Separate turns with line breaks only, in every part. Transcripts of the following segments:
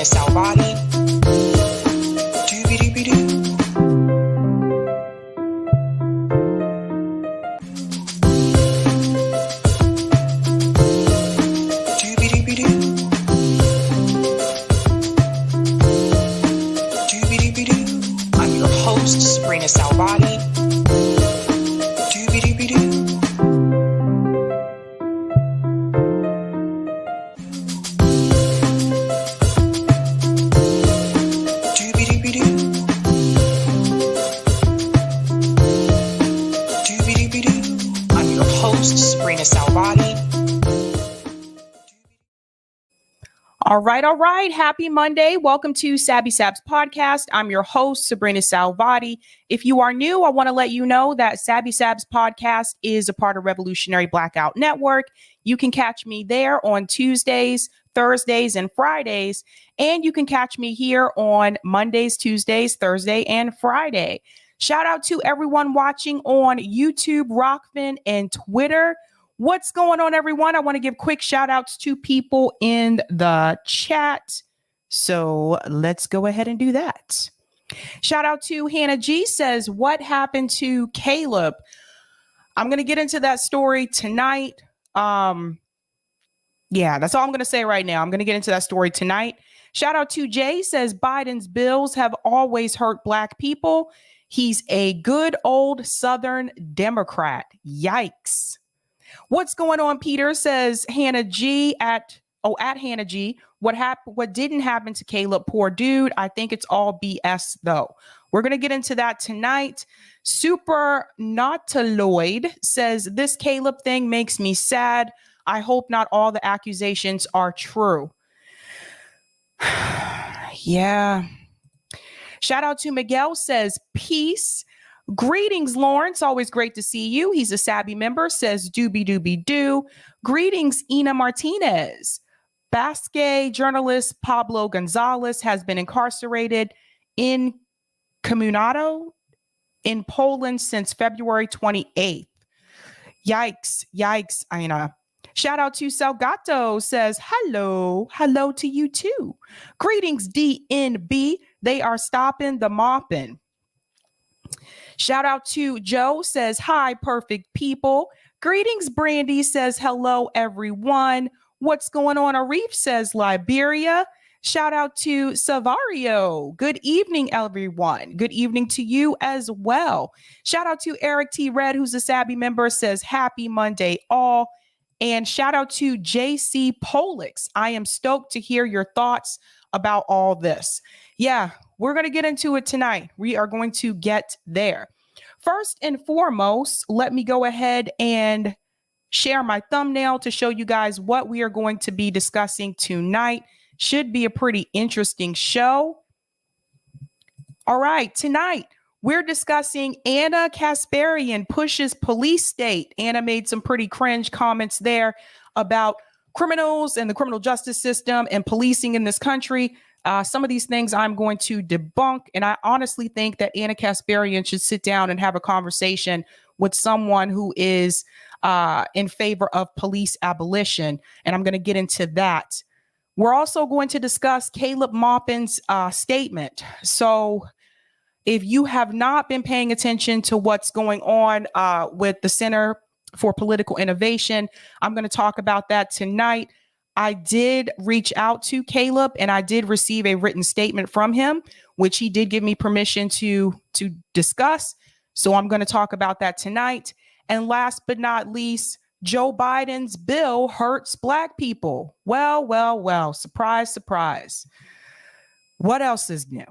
Salvati. Doobie-doobie-doo. Doobie-doobie-doo. Doobie-doobie-doo. I'm your host, Sabrina Salvati. Doobie-doobie-doo. Salvati.
All right. Happy Monday. Welcome to Sabby Sabs podcast. I'm your host, Sabrina Salvati. If you are new, I want to let you know that Sabby Sabs podcast is a part of Revolutionary Blackout Network. You can catch me there on Tuesdays, Thursdays, and Fridays. And you can catch me here on Mondays, Tuesdays, Thursday, and Friday. Shout out to everyone watching on YouTube, Rockfin, and Twitter. What's going on, everyone? I want to give quick shout outs to people in the chat. So let's go ahead and do that. Shout out to Hannah G says, what happened to Caleb? I'm going to get into that story tonight. Yeah, that's all I'm going to say right now. I'm going to get into that story tonight. Shout out to Jay says, Biden's bills have always hurt Black people. He's a good old Southern Democrat. Yikes. What's going on, Peter? Says Hannah G at Hannah G. What didn't happen to Caleb? Poor dude. I think it's all BS though. We're going to get into that tonight. Super Nautiloid says this Caleb thing makes me sad. I hope not all the accusations are true. Yeah. Shout out to Miguel says peace. Greetings, Lawrence. Always great to see you. He's a Sabby member, says doobie-doobie-doo. Greetings, Ina Martinez. Basque journalist Pablo Gonzalez has been incarcerated in Comunado in Poland since February 28th. Yikes, Ina. Shout out to Salgato, says hello to you too. Greetings, DNB. They are stopping the Maupin. Shout out to Joe, says, hi, perfect people. Greetings, Brandy, says, hello, everyone. What's going on? Arif says, Liberia. Shout out to Savario. Good evening, everyone. Good evening to you as well. Shout out to Eric T. Red, who's a Sabby member, says, happy Monday all. And shout out to JC Polix. I am stoked to hear your thoughts about all this. Yeah, we're going to get into it tonight. We are going to get there. First and foremost, let me go ahead and share my thumbnail to show you guys what we are going to be discussing tonight. Should be a pretty interesting show. All right, tonight we're discussing Anna Kasparian pushes police state. Anna made some pretty cringe comments there about criminals and the criminal justice system and policing in this country. Some of these things I'm going to debunk, and I honestly think that Anna Kasparian should sit down and have a conversation with someone who is in favor of police abolition, and I'm going to get into that. We're also going to discuss Caleb Maupin's statement. So if you have not been paying attention to what's going on with the Center for Political Innovation, I'm going to talk about that tonight. I did reach out to Caleb and I did receive a written statement from him, which he did give me permission to discuss. So I'm going to talk about that tonight. And last but not least, Joe Biden's bill hurts Black people. Well, surprise, surprise. What else is new?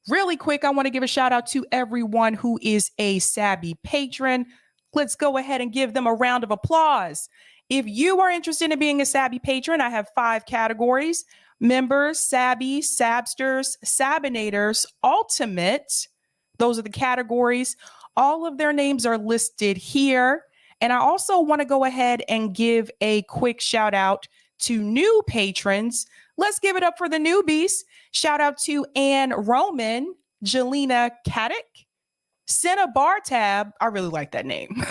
Really quick, I want to give a shout out to everyone who is a Sabby patron. Let's go ahead and give them a round of applause. If you are interested in being a Sabby patron, I have 5 categories: members, Sabby, Sabsters, Sabinators, Ultimate. Those are the categories. All of their names are listed here. And I also want to go ahead and give a quick shout out to new patrons. Let's give it up for the newbies. Shout out to Ann Roman, Jelena Kaddick, Senna Bartab. I really like that name.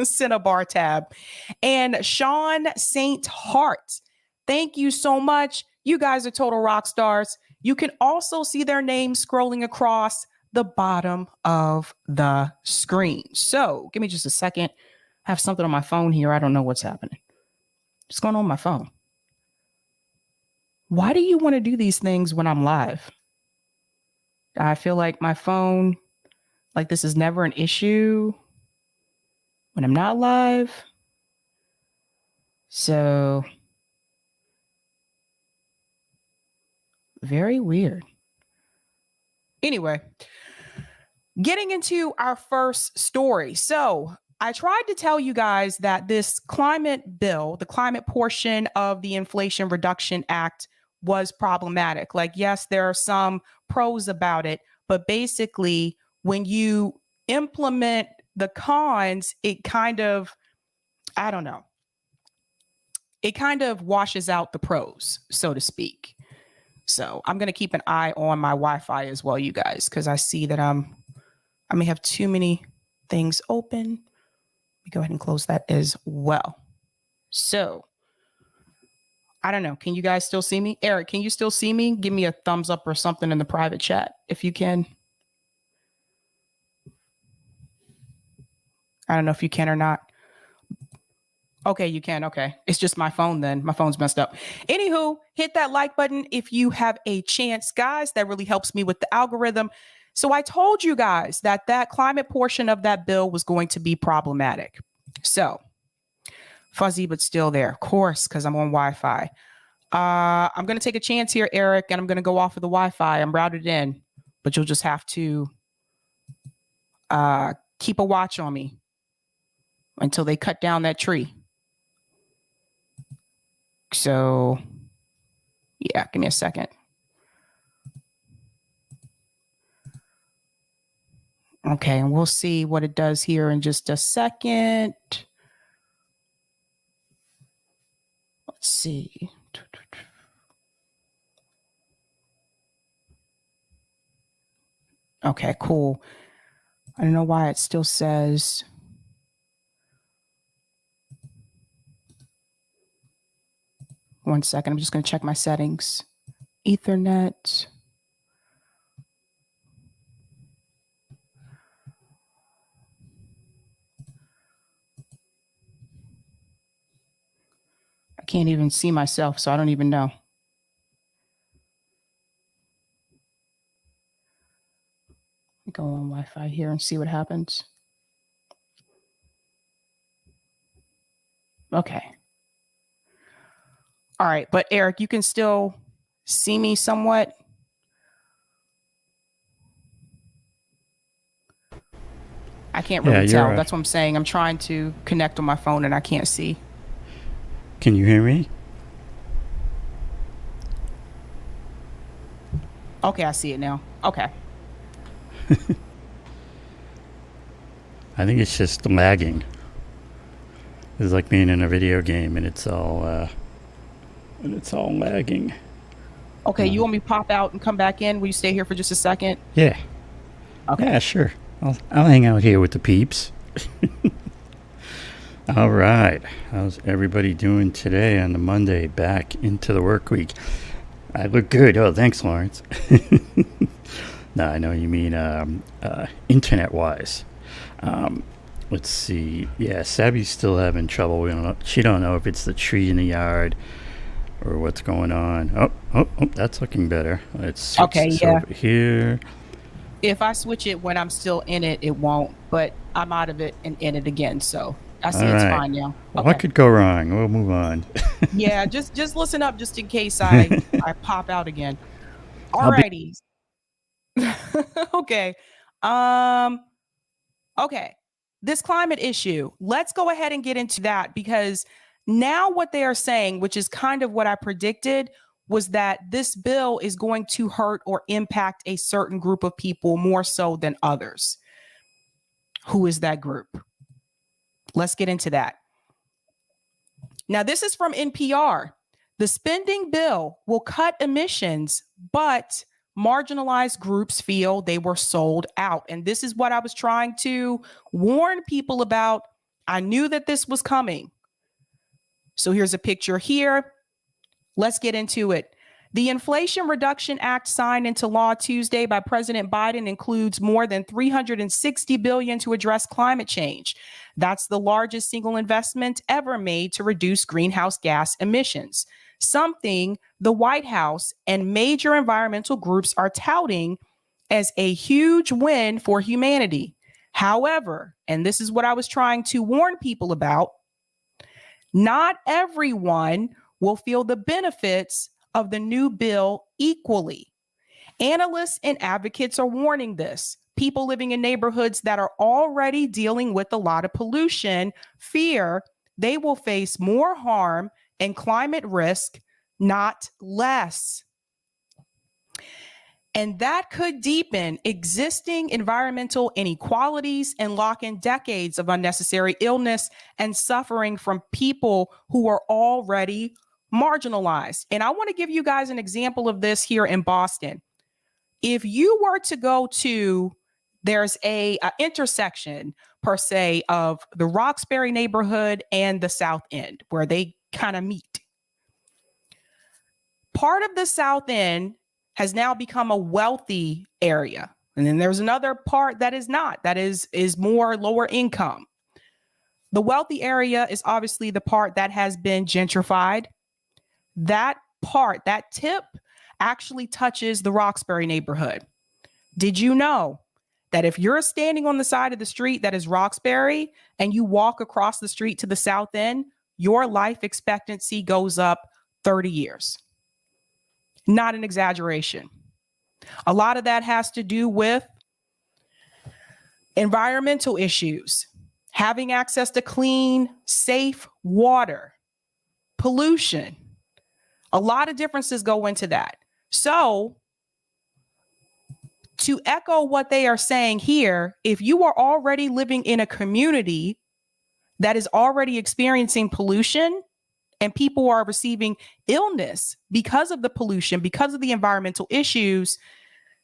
Senna Bartab. And Sean St. Hart. Thank you so much. You guys are total rock stars. You can also see their names scrolling across the bottom of the screen. So give me just a second. I have something on my phone here. I don't know what's happening. What's going on my phone? Why do you want to do these things when I'm live? I feel like my phone, like this is never an issue when I'm not live. So very weird. Anyway, getting into our first story. So I tried to tell you guys that this climate bill, the climate portion of the Inflation Reduction Act, was problematic. Like, yes, there are some pros about it, but basically, when you implement the cons, it kind of, I don't know, it kind of washes out the pros, so to speak. So I'm going to keep an eye on my Wi-Fi as well, you guys, because I see that I may have too many things open. Let me go ahead and close that as well. So I don't know. Can you guys still see me? Eric, can you still see me? Give me a thumbs up or something in the private chat if you can. I don't know if you can or not. Okay, you can. Okay. It's just my phone then. My phone's messed up. Anywho, hit that like button if you have a chance, guys. That really helps me with the algorithm. So I told you guys that that climate portion of that bill was going to be problematic. So fuzzy, but still there, of course, because I'm on Wi-Fi. I'm going to take a chance here, Eric, and I'm going to go off of the Wi-Fi. I'm routed in, but you'll just have to keep a watch on me until they cut down that tree. So, yeah, give me a second. Okay, and we'll see what it does here in just a second. Let's see. Okay, cool. I don't know why it still says. One second, I'm just going to check my settings. Ethernet. I can't even see myself, so I don't even know. Go on Wi-Fi here and see what happens. Okay. All right, but Eric, you can still see me somewhat. I can't really tell. That's what I'm saying. I'm trying to connect on my phone and I can't see.
Can you hear me?
Okay, I see it now. Okay.
I think it's just lagging. It's like being in a video game and it's all lagging.
Okay, you want me to pop out and come back in? Will you stay here for just a second?
Yeah.
Okay.
Yeah, sure. I'll hang out here with the peeps. All right. How's everybody doing today on the Monday back into the work week? I look good. Oh, thanks, Lawrence. No, I know you mean internet-wise. Let's see. Yeah, Sabby's still having trouble. We don't know. She don't know if it's the tree in the yard or what's going on. Oh, that's looking better. Let's switch this over here.
If I switch it when I'm still in it, it won't. But I'm out of it and in it again, so I see it's fine now.
Okay. What could go wrong? We'll move on.
Yeah, just listen up, just in case I pop out again. Alrighty. Okay. Okay. This climate issue. Let's go ahead and get into that, because now what they are saying, which is kind of what I predicted, was that this bill is going to hurt or impact a certain group of people more so than others. Who is that group? Let's get into that. Now, this is from NPR. The spending bill will cut emissions, but marginalized groups feel they were sold out. And this is what I was trying to warn people about. I knew that this was coming. So here's a picture here. Let's get into it. The Inflation Reduction Act signed into law Tuesday by President Biden includes more than $360 billion to address climate change. That's the largest single investment ever made to reduce greenhouse gas emissions, something the White House and major environmental groups are touting as a huge win for humanity. However, and this is what I was trying to warn people about, not everyone will feel the benefits of the new bill equally. Analysts and advocates are warning this. People living in neighborhoods that are already dealing with a lot of pollution fear they will face more harm and climate risk, not less. And that could deepen existing environmental inequalities and lock in decades of unnecessary illness and suffering from people who are already marginalized. And I want to give you guys an example of this here in Boston. If you were to go to, there's a intersection per se of the Roxbury neighborhood and the South End where they kind of meet. Part of the South End has now become a wealthy area. And then there's another part that is not, that is more lower income. The wealthy area is obviously the part that has been gentrified. That part, that tip actually touches the Roxbury neighborhood. Did you know that if you're standing on the side of the street that is Roxbury and you walk across the street to the South End, your life expectancy goes up 30 years? Not an exaggeration. A lot of that has to do with environmental issues, having access to clean, safe water, pollution. A lot of differences go into that. So, to echo what they are saying here, if you are already living in a community that is already experiencing pollution and people are receiving illness because of the pollution, because of the environmental issues,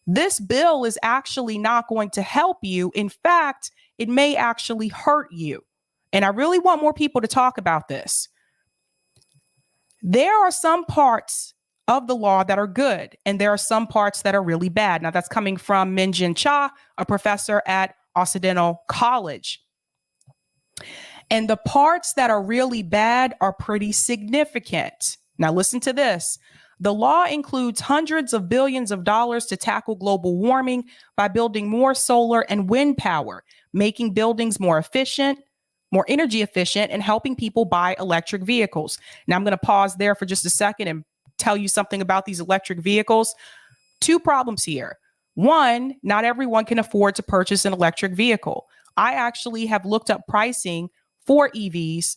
this bill is actually not going to help you. In fact, it may actually hurt you. And I really want more people to talk about this. There are some parts of the law that are good, and there are some parts that are really bad. Now, that's coming from Minjin Cha, a professor at Occidental College. And the parts that are really bad are pretty significant. Now, listen to this. The law includes hundreds of billions of dollars to tackle global warming by building more solar and wind power, making buildings more efficient, more energy efficient, and helping people buy electric vehicles. Now, I'm going to pause there for just a second and tell you something about these electric vehicles. Two problems here. One, not everyone can afford to purchase an electric vehicle. I actually have looked up pricing for EVs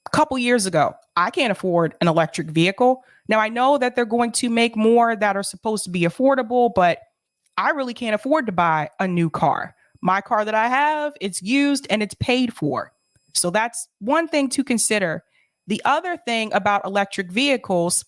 a couple years ago. I can't afford an electric vehicle. Now, I know that they're going to make more that are supposed to be affordable, but I really can't afford to buy a new car. My car that I have, it's used and it's paid for. So that's one thing to consider. The other thing about electric vehicles,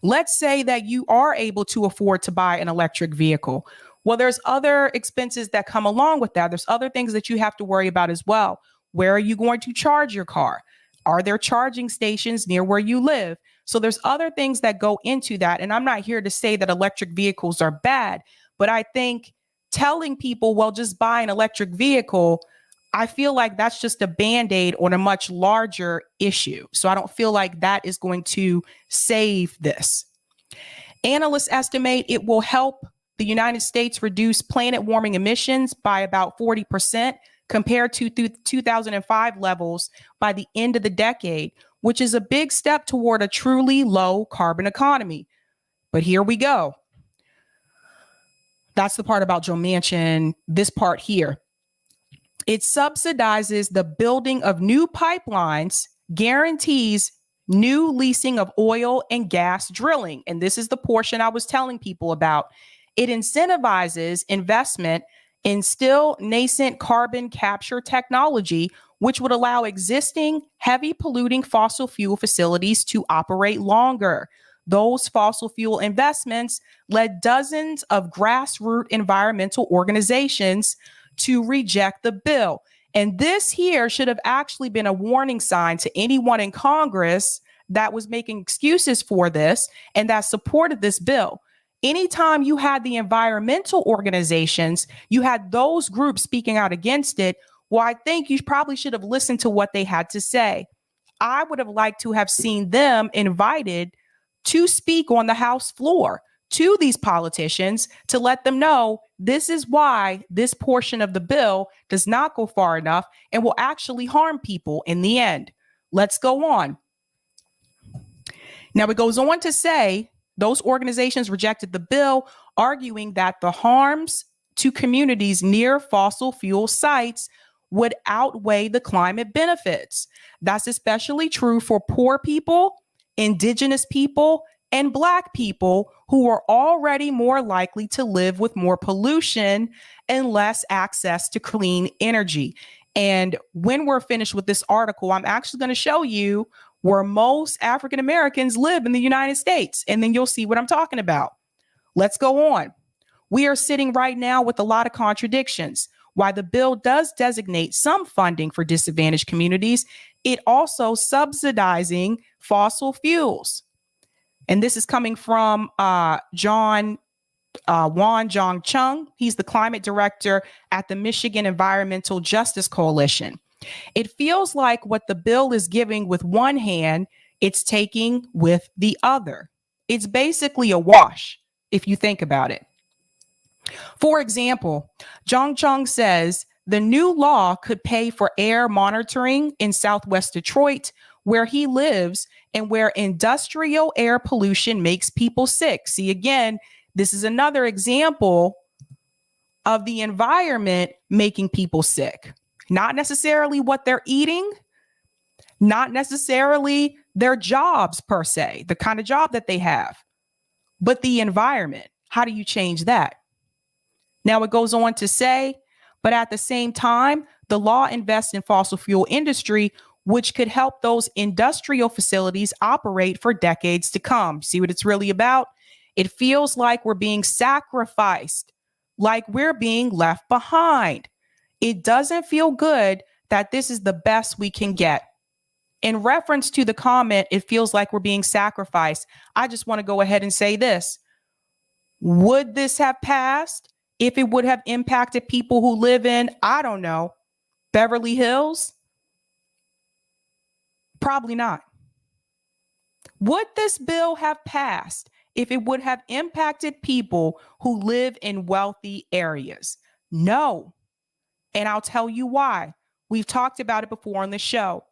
let's say that you are able to afford to buy an electric vehicle. Well, there's other expenses that come along with that. There's other things that you have to worry about as well. Where are you going to charge your car? Are there charging stations near where you live? So there's other things that go into that. And I'm not here to say that electric vehicles are bad, but I think telling people, well, just buy an electric vehicle, I feel like that's just a Band-Aid on a much larger issue. So I don't feel like that is going to save this. Analysts estimate it will help the United States reduce planet warming emissions by about 40% compared to 2005 levels by the end of the decade, which is a big step toward a truly low carbon economy. But here we go. That's the part about Joe Manchin, this part here. It subsidizes the building of new pipelines, guarantees new leasing of oil and gas drilling. And this is the portion I was telling people about. It incentivizes investment in still nascent carbon capture technology, which would allow existing heavy polluting fossil fuel facilities to operate longer. Those fossil fuel investments led dozens of grassroots environmental organizations to reject the bill. And this here should have actually been a warning sign to anyone in Congress that was making excuses for this and that supported this bill. Anytime you had the environmental organizations, you had those groups speaking out against it. Well, I think you probably should have listened to what they had to say. I would have liked to have seen them invited to speak on the House floor to these politicians to let them know this is why this portion of the bill does not go far enough and will actually harm people in the end. Let's go on. Now, it goes on to say those organizations rejected the bill, arguing that the harms to communities near fossil fuel sites would outweigh the climate benefits. That's especially true for poor people, indigenous people, and Black people who are already more likely to live with more pollution and less access to clean energy. And when we're finished with this article, I'm actually going to show you where most African Americans live in the United States, and then you'll see what I'm talking about. Let's go on. We are sitting right now with a lot of contradictions. While the bill does designate some funding for disadvantaged communities, it also subsidizing fossil fuels. And this is coming from Wan Jong Chung. He's the climate director at the Michigan Environmental Justice Coalition. It feels like what the bill is giving with one hand, it's taking with the other. It's basically a wash, if you think about it. For example, Jong Chung says the new law could pay for air monitoring in Southwest Detroit, where he lives, and where industrial air pollution makes people sick. See, again, this is another example of the environment making people sick. Not necessarily what they're eating, not necessarily their jobs per se, the kind of job that they have, but the environment. How do you change that? Now it goes on to say, but at the same time, the law invests in fossil fuel industry, which could help those industrial facilities operate for decades to come. See what it's really about? It feels like we're being sacrificed, like we're being left behind. It doesn't feel good that this is the best we can get. In reference to the comment, it feels like we're being sacrificed. I just want to go ahead and say this. Would this have passed if it would have impacted people who live in, I don't know, Beverly Hills? Probably not. Would this bill have passed if it would have impacted people who live in wealthy areas? No. And I'll tell you why. We've talked about it before on the show,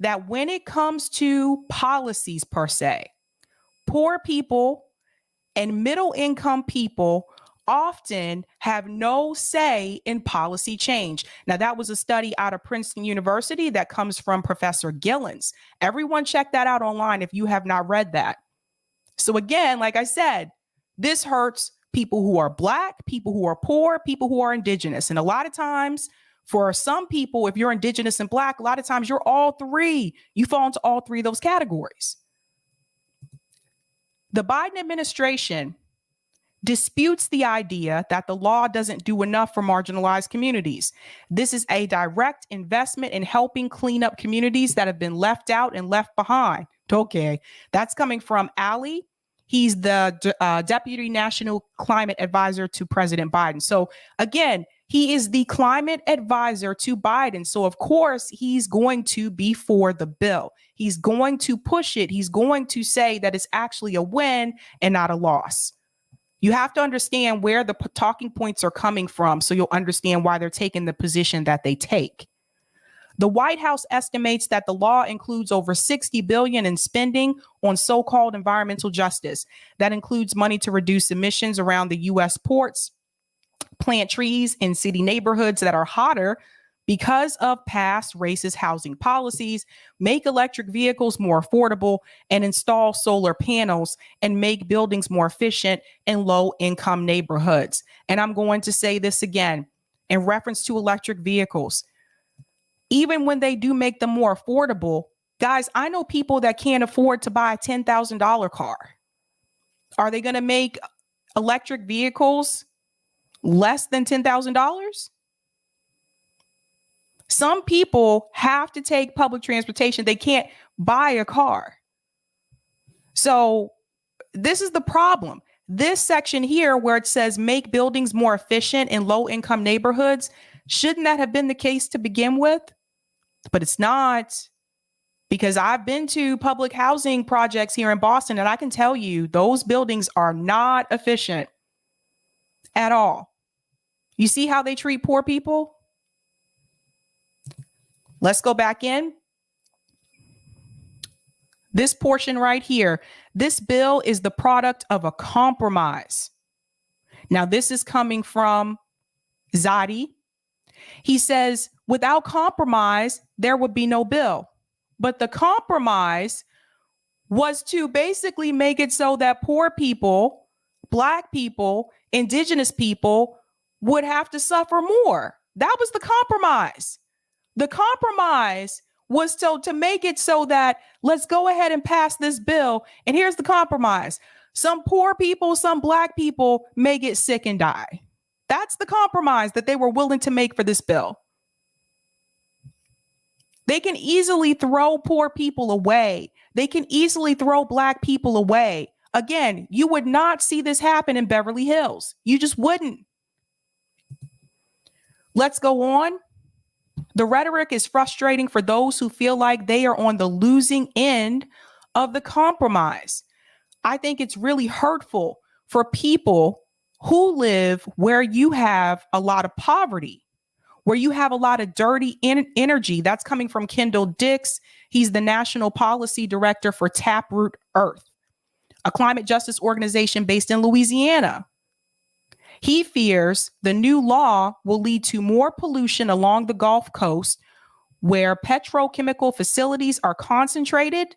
that when it comes to policies per se, poor people and middle income people often have no say in policy change. Now, that was a study out of Princeton University that comes from Professor Gillens. Everyone check that out online if you have not read that. So again, like I said, this hurts people who are Black, people who are poor, people who are indigenous. And a lot of times for some people, if you're indigenous and Black, a lot of times you're all three. You fall into all three of those categories. The Biden administration disputes the idea that the law doesn't do enough for marginalized communities. This is a direct investment in helping clean up communities that have been left out and left behind. Okay, that's coming from Ali. He's the Deputy National Climate Advisor to President Biden. So again, he is the climate advisor to Biden. So of course, he's going to be for the bill. He's going to push it. He's going to say that it's actually a win and not a loss. You have to understand where the talking points are coming from so you'll understand why they're taking the position that they take. The White House estimates that the law includes over $60 billion in spending on so-called environmental justice. That includes money to reduce emissions around the U.S. ports, plant trees in city neighborhoods that are hotter because of past racist housing policies, make electric vehicles more affordable, and install solar panels and make buildings more efficient in low-income neighborhoods. And I'm going to say this again in reference to electric vehicles. Even when they do make them more affordable, guys, I know people that can't afford to buy a $10,000 car. Are they going to make electric vehicles less than $10,000? Some people have to take public transportation. They can't buy a car. So this is the problem. This section here where it says make buildings more efficient in low income neighborhoods, shouldn't that have been the case to begin with? But it's not, because I've been to public housing projects here in Boston, and I can tell you those buildings are not efficient at all. You see how they treat poor people? Let's go back in. This portion right here, this bill is the product of a compromise. Now, this is coming from Zadi. He says, without compromise, there would be no bill. But the compromise was to basically make it so that poor people, Black people, Indigenous people would have to suffer more. That was the compromise. The compromise was to make it so that let's go ahead and pass this bill. And here's the compromise. Some poor people, some Black people may get sick and die. That's the compromise that they were willing to make for this bill. They can easily throw poor people away. They can easily throw Black people away. Again, you would not see this happen in Beverly Hills. You just wouldn't. Let's go on. The rhetoric is frustrating for those who feel like they are on the losing end of the compromise. I think it's really hurtful for people who live where you have a lot of poverty, where you have a lot of dirty energy. That's coming from Kendall Dix. He's the National Policy Director for Taproot Earth, a climate justice organization based in Louisiana. He fears the new law will lead to more pollution along the Gulf Coast, where petrochemical facilities are concentrated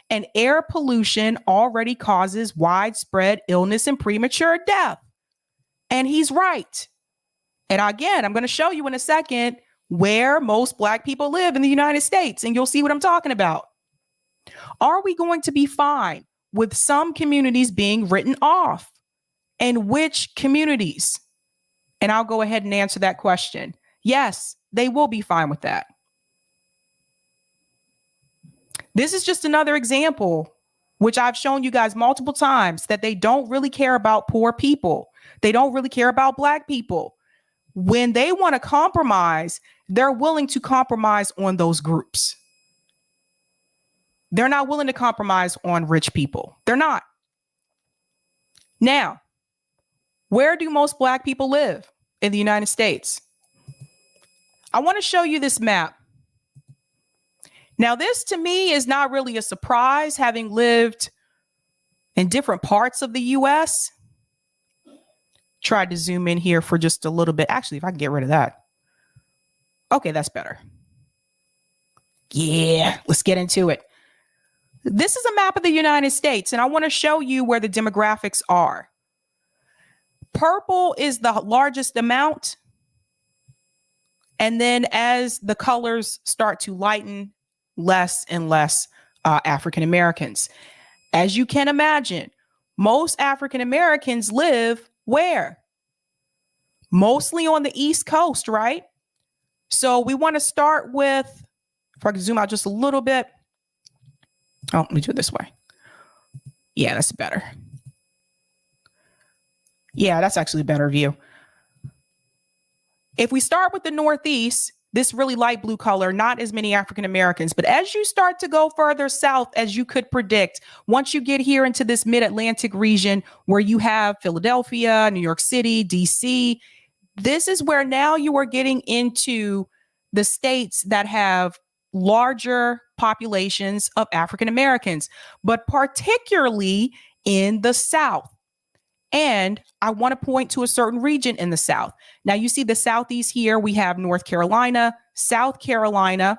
and air pollution already causes widespread illness and premature death. And he's right. And again, I'm going to show you in a second where most Black people live in the United States, and you'll see what I'm talking about. Are we going to be fine with some communities being written off? And which communities? And I'll go ahead and answer that question. Yes, they will be fine with that. This is just another example, which I've shown you guys multiple times, that they don't really care about poor people. They don't really care about Black people. When they want to compromise, they're willing to compromise on those groups. They're not willing to compromise on rich people. They're not. Now, where do most Black people live in the United States? I want to show you this map. Now, this to me is not really a surprise, having lived in different parts of the U.S. Tried to zoom in here for just a little bit. Actually, if I can get rid of that. Okay, that's better. Yeah, let's get into it. This is a map of the United States, and I want to show you where the demographics are. Purple is the largest amount. And then as the colors start to lighten, less and less African Americans. As you can imagine, most African Americans live where? Mostly on the East Coast, right? So we want to start with, if I can zoom out just a little bit. Oh, let me do it this way. Yeah, that's better. Yeah, that's actually a better view. If we start with the Northeast, this really light blue color, not as many African Americans. But as you start to go further south, as you could predict, once you get here into this mid-Atlantic region where you have Philadelphia, New York City, DC, this is where now you are getting into the states that have larger populations of African Americans, but particularly in the South. And I want to point to a certain region in the South. Now, you see the Southeast here. We have North Carolina, South Carolina.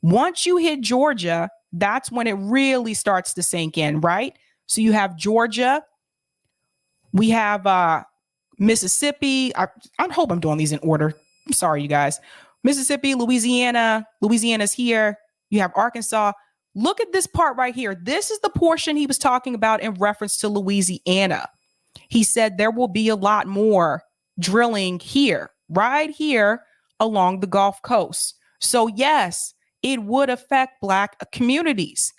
Once you hit Georgia, that's when it really starts to sink in, right? So you have Georgia. We have Mississippi. I hope I'm doing these in order. I'm sorry, you guys. Mississippi, Louisiana. Louisiana's here. You have Arkansas. Look at this part right here. This is the portion he was talking about in reference to Louisiana. He said there will be a lot more drilling here, right here along the Gulf Coast. So yes, it would affect Black communities.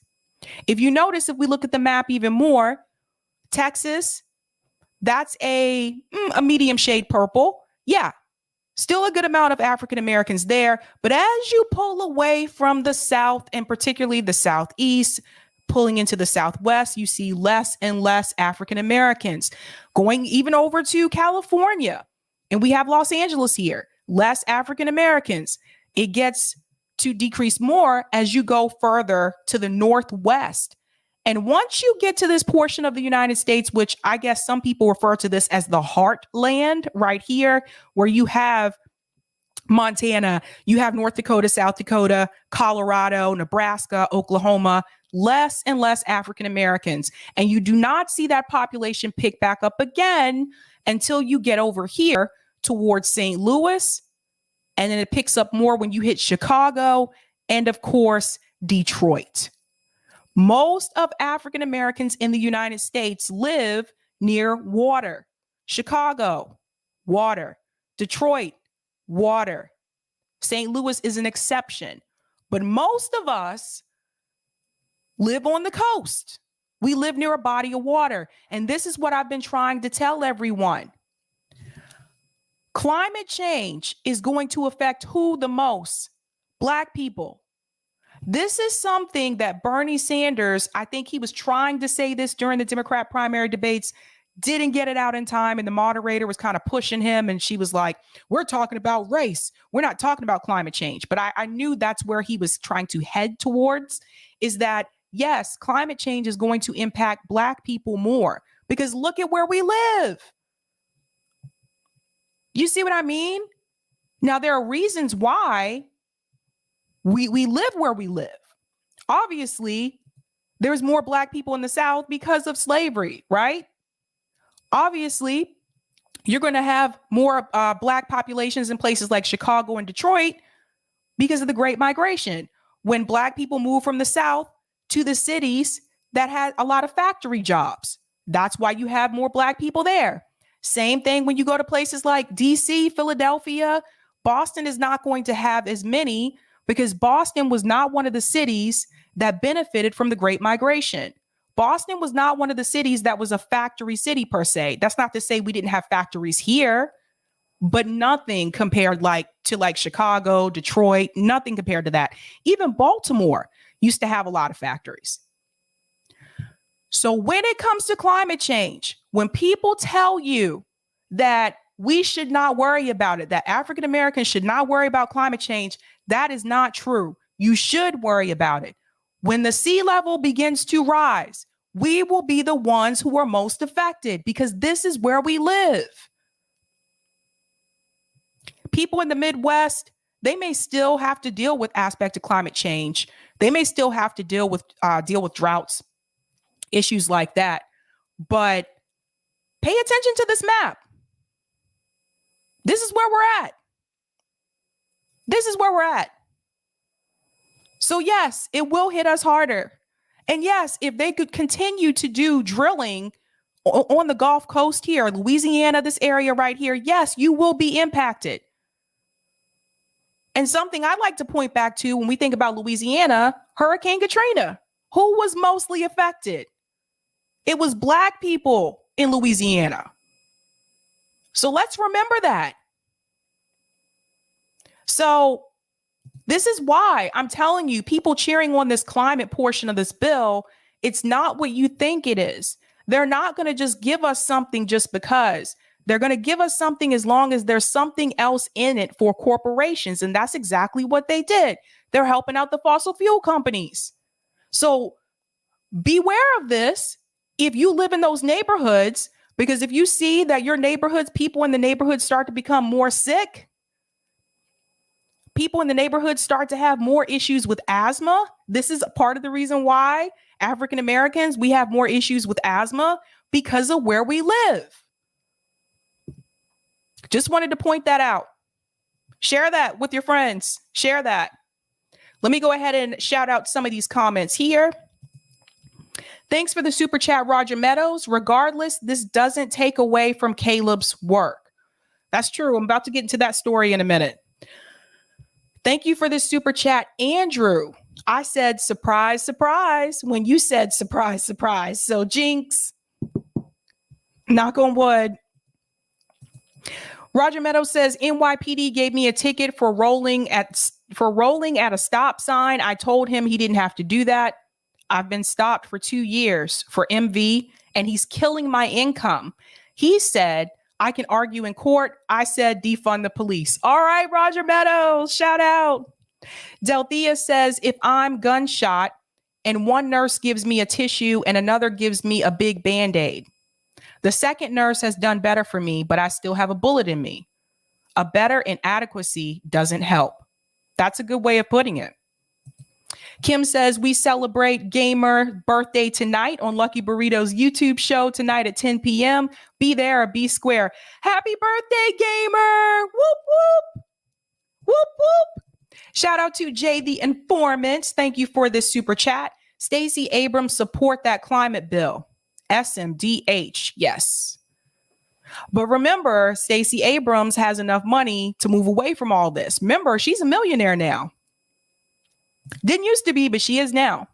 If you notice, if we look at the map even more, Texas, that's a medium shade purple. Yeah, still a good amount of African Americans there. But as you pull away from the South, and particularly the Southeast, pulling into the Southwest, you see less and less African Americans. Going even over to California, and we have Los Angeles here, less African Americans. It gets to decrease more as you go further to the Northwest. And once you get to this portion of the United States, which I guess some people refer to this as the heartland right here, where you have Montana, you have North Dakota, South Dakota, Colorado, Nebraska, Oklahoma, less and less African Americans. And you do not see that population pick back up again until you get over here towards St. Louis. And then it picks up more when you hit Chicago and, of course, Detroit. Most of African Americans in the United States live near water. Chicago, water. Detroit, water. St. Louis is an exception. But most of us live on the coast. We live near a body of water. And this is what I've been trying to tell everyone. Climate change is going to affect who the most? Black people. This is something that Bernie Sanders, I think he was trying to say this during the Democrat primary debates, didn't get it out in time. And the moderator was kind of pushing him. And she was like, we're talking about race. We're not talking about climate change. But I knew that's where he was trying to head towards, is that, yes, climate change is going to impact Black people more, because look at where we live. You see what I mean? Now, there are reasons why we live where we live. Obviously, there's more Black people in the South because of slavery, right? Obviously, you're going to have more Black populations in places like Chicago and Detroit because of the Great Migration. When Black people move from the South to the cities that had a lot of factory jobs, that's why you have more Black people there. Same thing when you go to places like DC, Philadelphia. Boston is not going to have as many, because Boston was not one of the cities that benefited from the Great Migration. Boston was not one of the cities that was a factory city per se. That's not to say we didn't have factories here, but nothing compared to Chicago, Detroit, nothing compared to that. Even Baltimore used to have a lot of factories. So when it comes to climate change, when people tell you that we should not worry about it, that African Americans should not worry about climate change, that is not true. You should worry about it. When the sea level begins to rise, we will be the ones who are most affected, because this is where we live. People in the Midwest, they may still have to deal with aspects of climate change. They may still have to deal with droughts, issues like that. But pay attention to this map. This is where we're at. This is where we're at. So yes, it will hit us harder. And yes, if they could continue to do drilling on the Gulf Coast here, Louisiana, this area right here, yes, you will be impacted. And something I'd like to point back to when we think about Louisiana, Hurricane Katrina, who was mostly affected? It was Black people in Louisiana. So let's remember that. So this is why I'm telling you, people cheering on this climate portion of this bill, it's not what you think it is. They're not going to just give us something just because. They're going to give us something as long as there's something else in it for corporations. And that's exactly what they did. They're helping out the fossil fuel companies. So beware of this if you live in those neighborhoods, because if you see that your neighborhoods, people in the neighborhood start to become more sick, people in the neighborhood start to have more issues with asthma. This is part of the reason why African Americans, we have more issues with asthma, because of where we live. Just wanted to point that out. Share that with your friends. Share that. Let me go ahead and shout out some of these comments here. Thanks for the super chat, Roger Meadows. Regardless, this doesn't take away from Caleb's work. That's true. I'm about to get into that story in a minute. Thank you for this super chat, Andrew. I said, surprise, surprise, when you said surprise, surprise. So jinx, knock on wood. Roger Meadows says NYPD gave me a ticket for rolling at a stop sign. I told him he didn't have to do that. I've been stopped for 2 years for MV and he's killing my income. He said I can argue in court. I said defund the police. All right, Roger Meadows, shout out. Delthea says if I'm gunshot and one nurse gives me a tissue and another gives me a big Band-Aid, the second nurse has done better for me, but I still have a bullet in me. A better inadequacy doesn't help. That's a good way of putting it. Kim says we celebrate gamer birthday tonight on Lucky Burrito's YouTube show tonight at 10 p.m. Be there or be square. Happy birthday, gamer. Whoop, whoop. Whoop, whoop. Shout out to Jay the Informant. Thank you for this super chat. Stacey Abrams, support that climate bill. SMDH, yes. But remember, Stacey Abrams has enough money to move away from all this. Remember, she's a millionaire now. Didn't used to be, but she is now.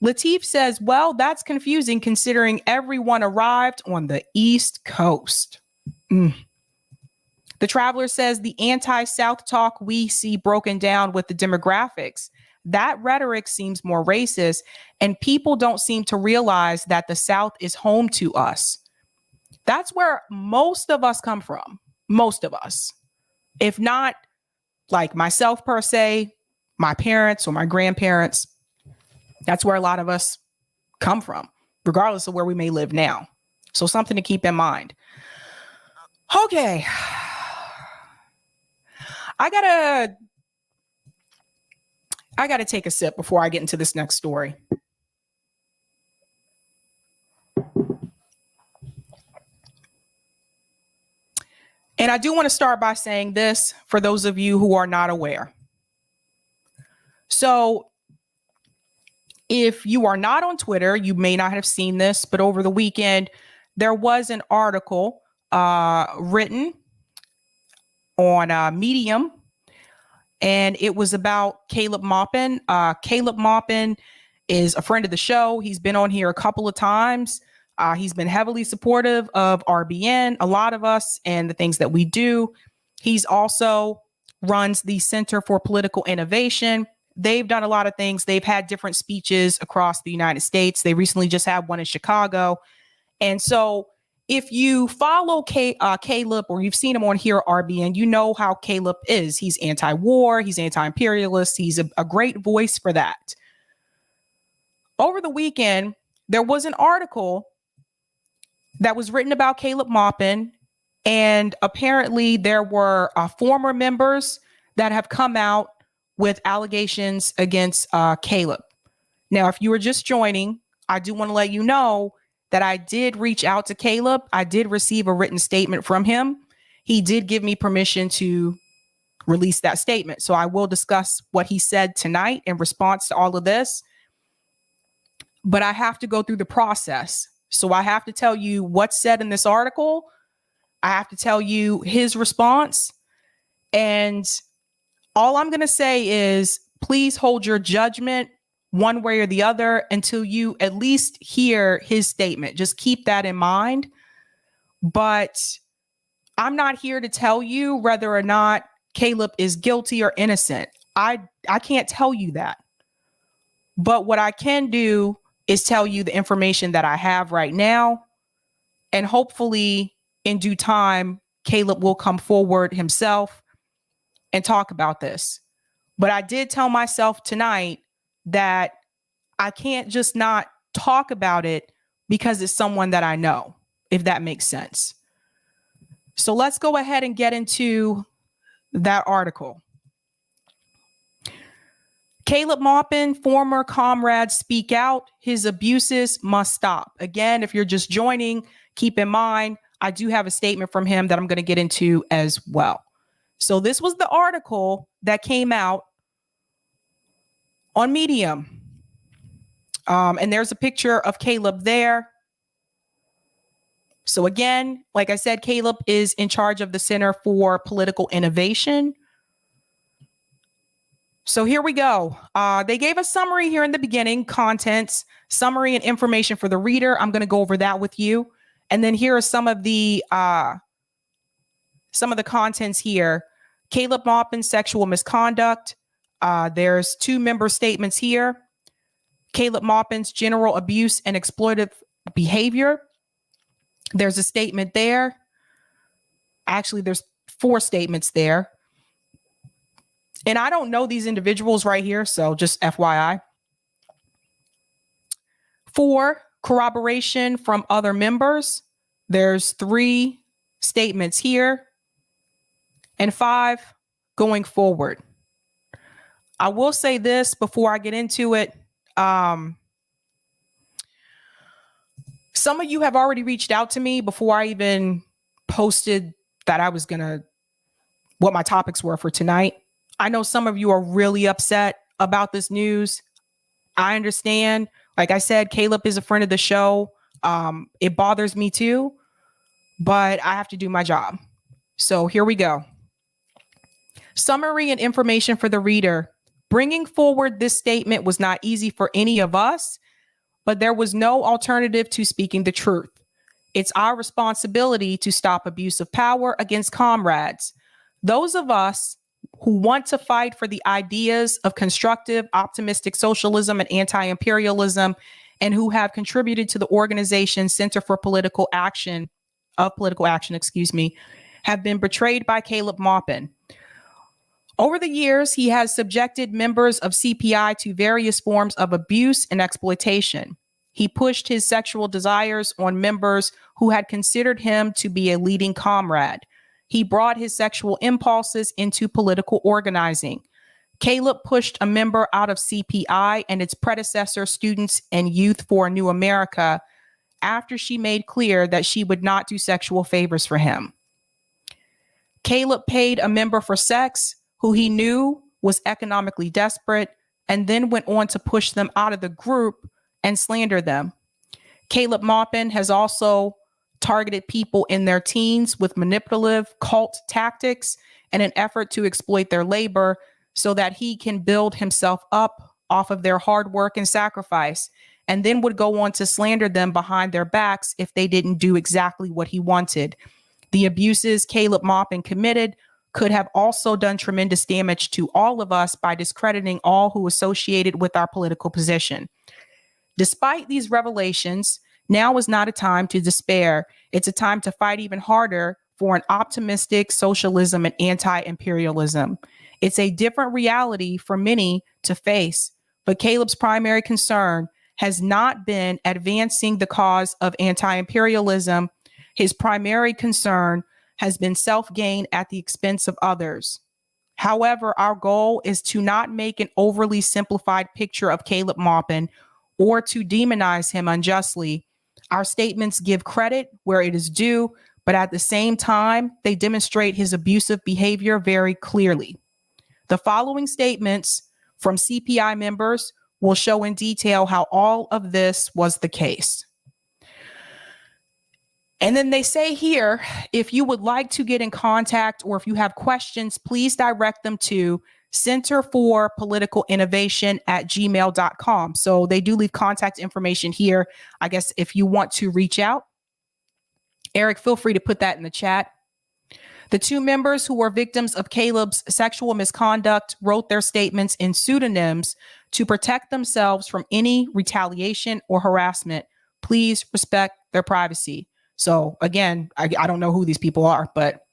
Latif says, well, that's confusing considering everyone arrived on the East Coast. The Traveler says the anti-South talk we see broken down with the demographics. That rhetoric seems more racist, and people don't seem to realize that the South is home to us. That's where most of us come from. Most of us. If not like myself per se, my parents or my grandparents, that's where a lot of us come from, regardless of where we may live now. So something to keep in mind. Okay. I gotta take a sip before I get into this next story. And I do want to start by saying this for those of you who are not aware. So if you are not on Twitter, you may not have seen this, but over the weekend, there was an article written on Medium, and it was about Caleb Maupin. Caleb Maupin is a friend of the show. He's been on here a couple of times. He's been heavily supportive of RBN, a lot of us, and the things that we do. He's also runs the Center for Political Innovation. They've done a lot of things. They've had different speeches across the United States. They recently just had one in Chicago. And so if you follow Caleb or you've seen him on here, RBN, you know how Caleb is. He's anti-war. He's anti-imperialist. He's a great voice for that. Over the weekend, there was an article that was written about Caleb Maupin, and apparently there were former members that have come out with allegations against Caleb. Now, if you were just joining, I do want to let you know that I did reach out to Caleb. I did receive a written statement from him. He did give me permission to release that statement. So I will discuss what he said tonight in response to all of this. But I have to go through the process. So I have to tell you what's said in this article. I have to tell you his response. And all I'm going to say is please hold your judgment one way or the other until you at least hear his statement. Just keep that in mind. But I'm not here to tell you whether or not Caleb is guilty or innocent. I can't tell you that. But what I can do is tell you the information that I have right now. And hopefully in due time, Caleb will come forward himself and talk about this. But I did tell myself tonight that I can't just not talk about it because it's someone that I know, if that makes sense. So let's go ahead and get into that article. Caleb Maupin, former comrades speak out. His abuses must stop. Again, if you're just joining, keep in mind, I do have a statement from him that I'm going to get into as well. So this was the article that came out on Medium. And there's a picture of Caleb there. So again, like I said, Caleb is in charge of the Center for Political Innovation. So here we go. They gave a summary here in the beginning, contents, summary and information for the reader. I'm going to go over that with you. And then here are some of the contents here. Caleb Maupin, sexual misconduct. There's 2 member statements here. Caleb Maupin's general abuse and exploitive behavior. There's a statement there. Actually, there's 4 statements there. And I don't know these individuals right here, so just FYI. 4, corroboration from other members. There's 3 statements here. And 5, going forward. I will say this before I get into it. Some of you have already reached out to me before I even posted that I was what my topics were for tonight. I know some of you are really upset about this news. I understand. Like I said, Caleb is a friend of the show. It bothers me too, but I have to do my job. So here we go. Summary and information for the reader. Bringing forward this statement was not easy for any of us, but there was no alternative to speaking the truth. It's our responsibility to stop abuse of power against comrades. Those of us who want to fight for the ideas of constructive, optimistic socialism and anti-imperialism, and who have contributed to the organization Center for Political Action, have been betrayed by Caleb Maupin. Over the years, he has subjected members of CPI to various forms of abuse and exploitation. He pushed his sexual desires on members who had considered him to be a leading comrade. He brought his sexual impulses into political organizing. Caleb pushed a member out of CPI and its predecessor, Students and Youth for a New America, after she made clear that she would not do sexual favors for him. Caleb paid a member for sex who he knew was economically desperate, and then went on to push them out of the group and slander them. Caleb Maupin has also targeted people in their teens with manipulative cult tactics in an effort to exploit their labor so that he can build himself up off of their hard work and sacrifice, and then would go on to slander them behind their backs if they didn't do exactly what he wanted. The abuses Caleb Maupin committed could have also done tremendous damage to all of us by discrediting all who associated with our political position. Despite these revelations, now is not a time to despair. It's a time to fight even harder for an optimistic socialism and anti-imperialism. It's a different reality for many to face, but Caleb's primary concern has not been advancing the cause of anti-imperialism. His primary concern has been self-gain at the expense of others. However, our goal is to not make an overly simplified picture of Caleb Maupin or to demonize him unjustly. Our statements give credit where it is due, but at the same time, they demonstrate his abusive behavior very clearly. The following statements from CPI members will show in detail how all of this was the case. And then they say here, if you would like to get in contact or if you have questions, please direct them to Center for Political Innovation at gmail.com. So they do leave contact information here. I guess if you want to reach out, Eric, feel free to put that in the chat. The 2 members who were victims of Caleb's sexual misconduct wrote their statements in pseudonyms to protect themselves from any retaliation or harassment. Please respect their privacy. So again, I don't know who these people are, but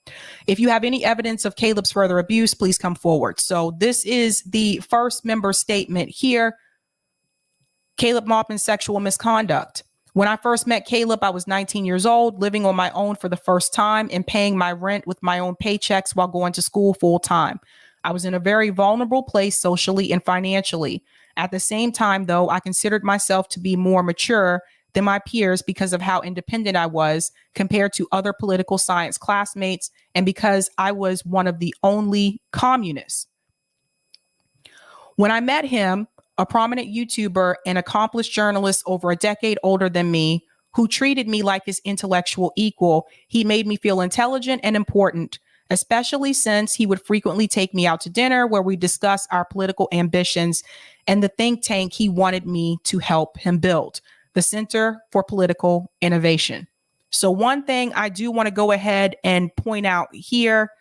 if you have any evidence of Caleb's further abuse, please come forward. So this is the first member statement here. Caleb Maupin's sexual misconduct. When I first met Caleb, I was 19 years old, living on my own for the first time and paying my rent with my own paychecks while going to school full time. I was in a very vulnerable place socially and financially. At the same time, though, I considered myself to be more mature than my peers because of how independent I was compared to other political science classmates and because I was one of the only communists. When I met him, a prominent YouTuber and accomplished journalist over a decade older than me, who treated me like his intellectual equal, he made me feel intelligent and important. especially since he would frequently take me out to dinner where we discuss our political ambitions and the think tank he wanted me to help him build, the Center for Political Innovation. So one thing I do want to go ahead and point out here,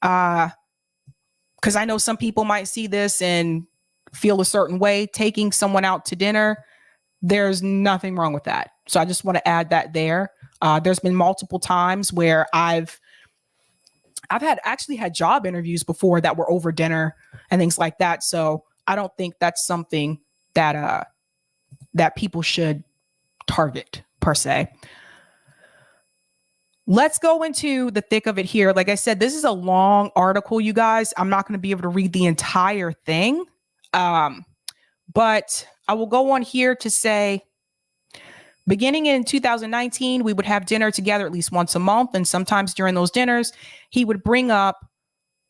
because I know some people might see this and feel a certain way, taking someone out to dinner, there's nothing wrong with that. So I just want to add that there. There's been multiple times where I've actually had job interviews before that were over dinner and things like that. So I don't think that's something that that people should target per se. Let's go into the thick of it here. Like I said, this is a long article, you guys. I'm not going to be able to read the entire thing. But I will go on here to say, beginning in 2019, we would have dinner together at least once a month. And sometimes during those dinners, he would bring up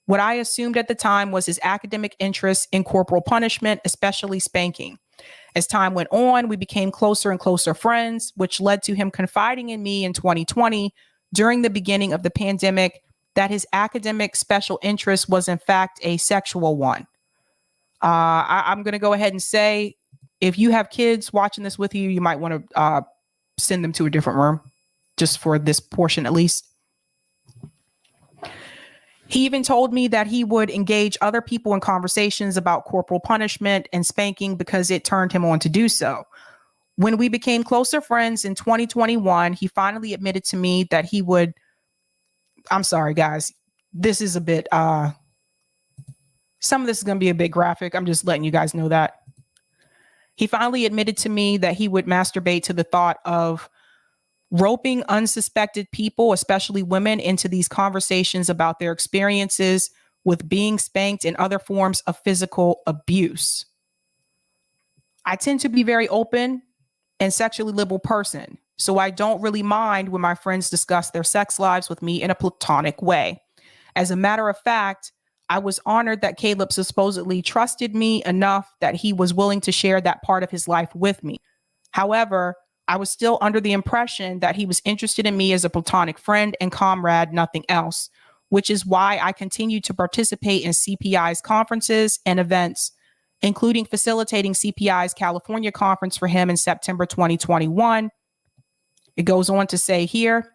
what I assumed at the time was his academic interest in corporal punishment, especially spanking. As time went on, we became closer and closer friends, which led to him confiding in me in 2020 during the beginning of the pandemic that his academic special interest was in fact a sexual one. I'm going to go ahead and say, if you have kids watching this with you, you might want to send them to a different room, just for this portion at least. He even told me that he would engage other people in conversations about corporal punishment and spanking because it turned him on to do so. When we became closer friends in 2021, he finally admitted to me that he would, I'm sorry, guys, this is a bit, some of this is going to be a bit graphic. I'm just letting you guys know that. He finally admitted to me that he would masturbate to the thought of roping unsuspected people, especially women, into these conversations about their experiences with being spanked and other forms of physical abuse. I tend to be very open and sexually liberal person, so I don't really mind when my friends discuss their sex lives with me in a platonic way. As a matter of fact, I was honored that Caleb supposedly trusted me enough that he was willing to share that part of his life with me. However, I was still under the impression that he was interested in me as a platonic friend and comrade, nothing else, which is why I continued to participate in CPI's conferences and events, including facilitating CPI's California conference for him in September 2021. It goes on to say here,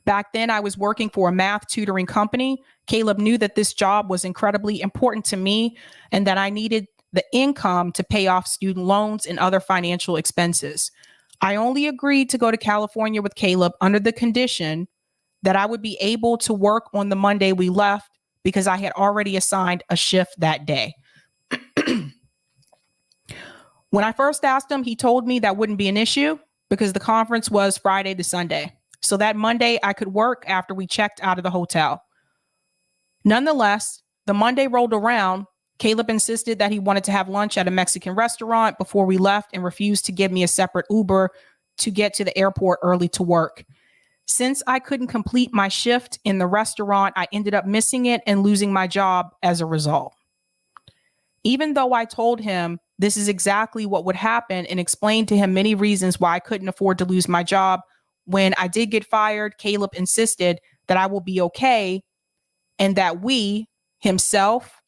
back then I was working for a math tutoring company. Caleb knew that this job was incredibly important to me and that I needed the income to pay off student loans and other financial expenses. I only agreed to go to California with Caleb under the condition that I would be able to work on the Monday we left because I had already assigned a shift that day. When I first asked him, he told me that wouldn't be an issue because the conference was Friday to Sunday. So that Monday I could work after we checked out of the hotel. Nonetheless, the Monday rolled around. Caleb insisted that he wanted to have lunch at a Mexican restaurant before we left and refused to give me a separate Uber to get to the airport early to work. Since I couldn't complete my shift in the restaurant, I ended up missing it and losing my job as a result. Even though I told him this is exactly what would happen and explained to him many reasons why I couldn't afford to lose my job, when I did get fired, Caleb insisted that I will be okay and that we, himself,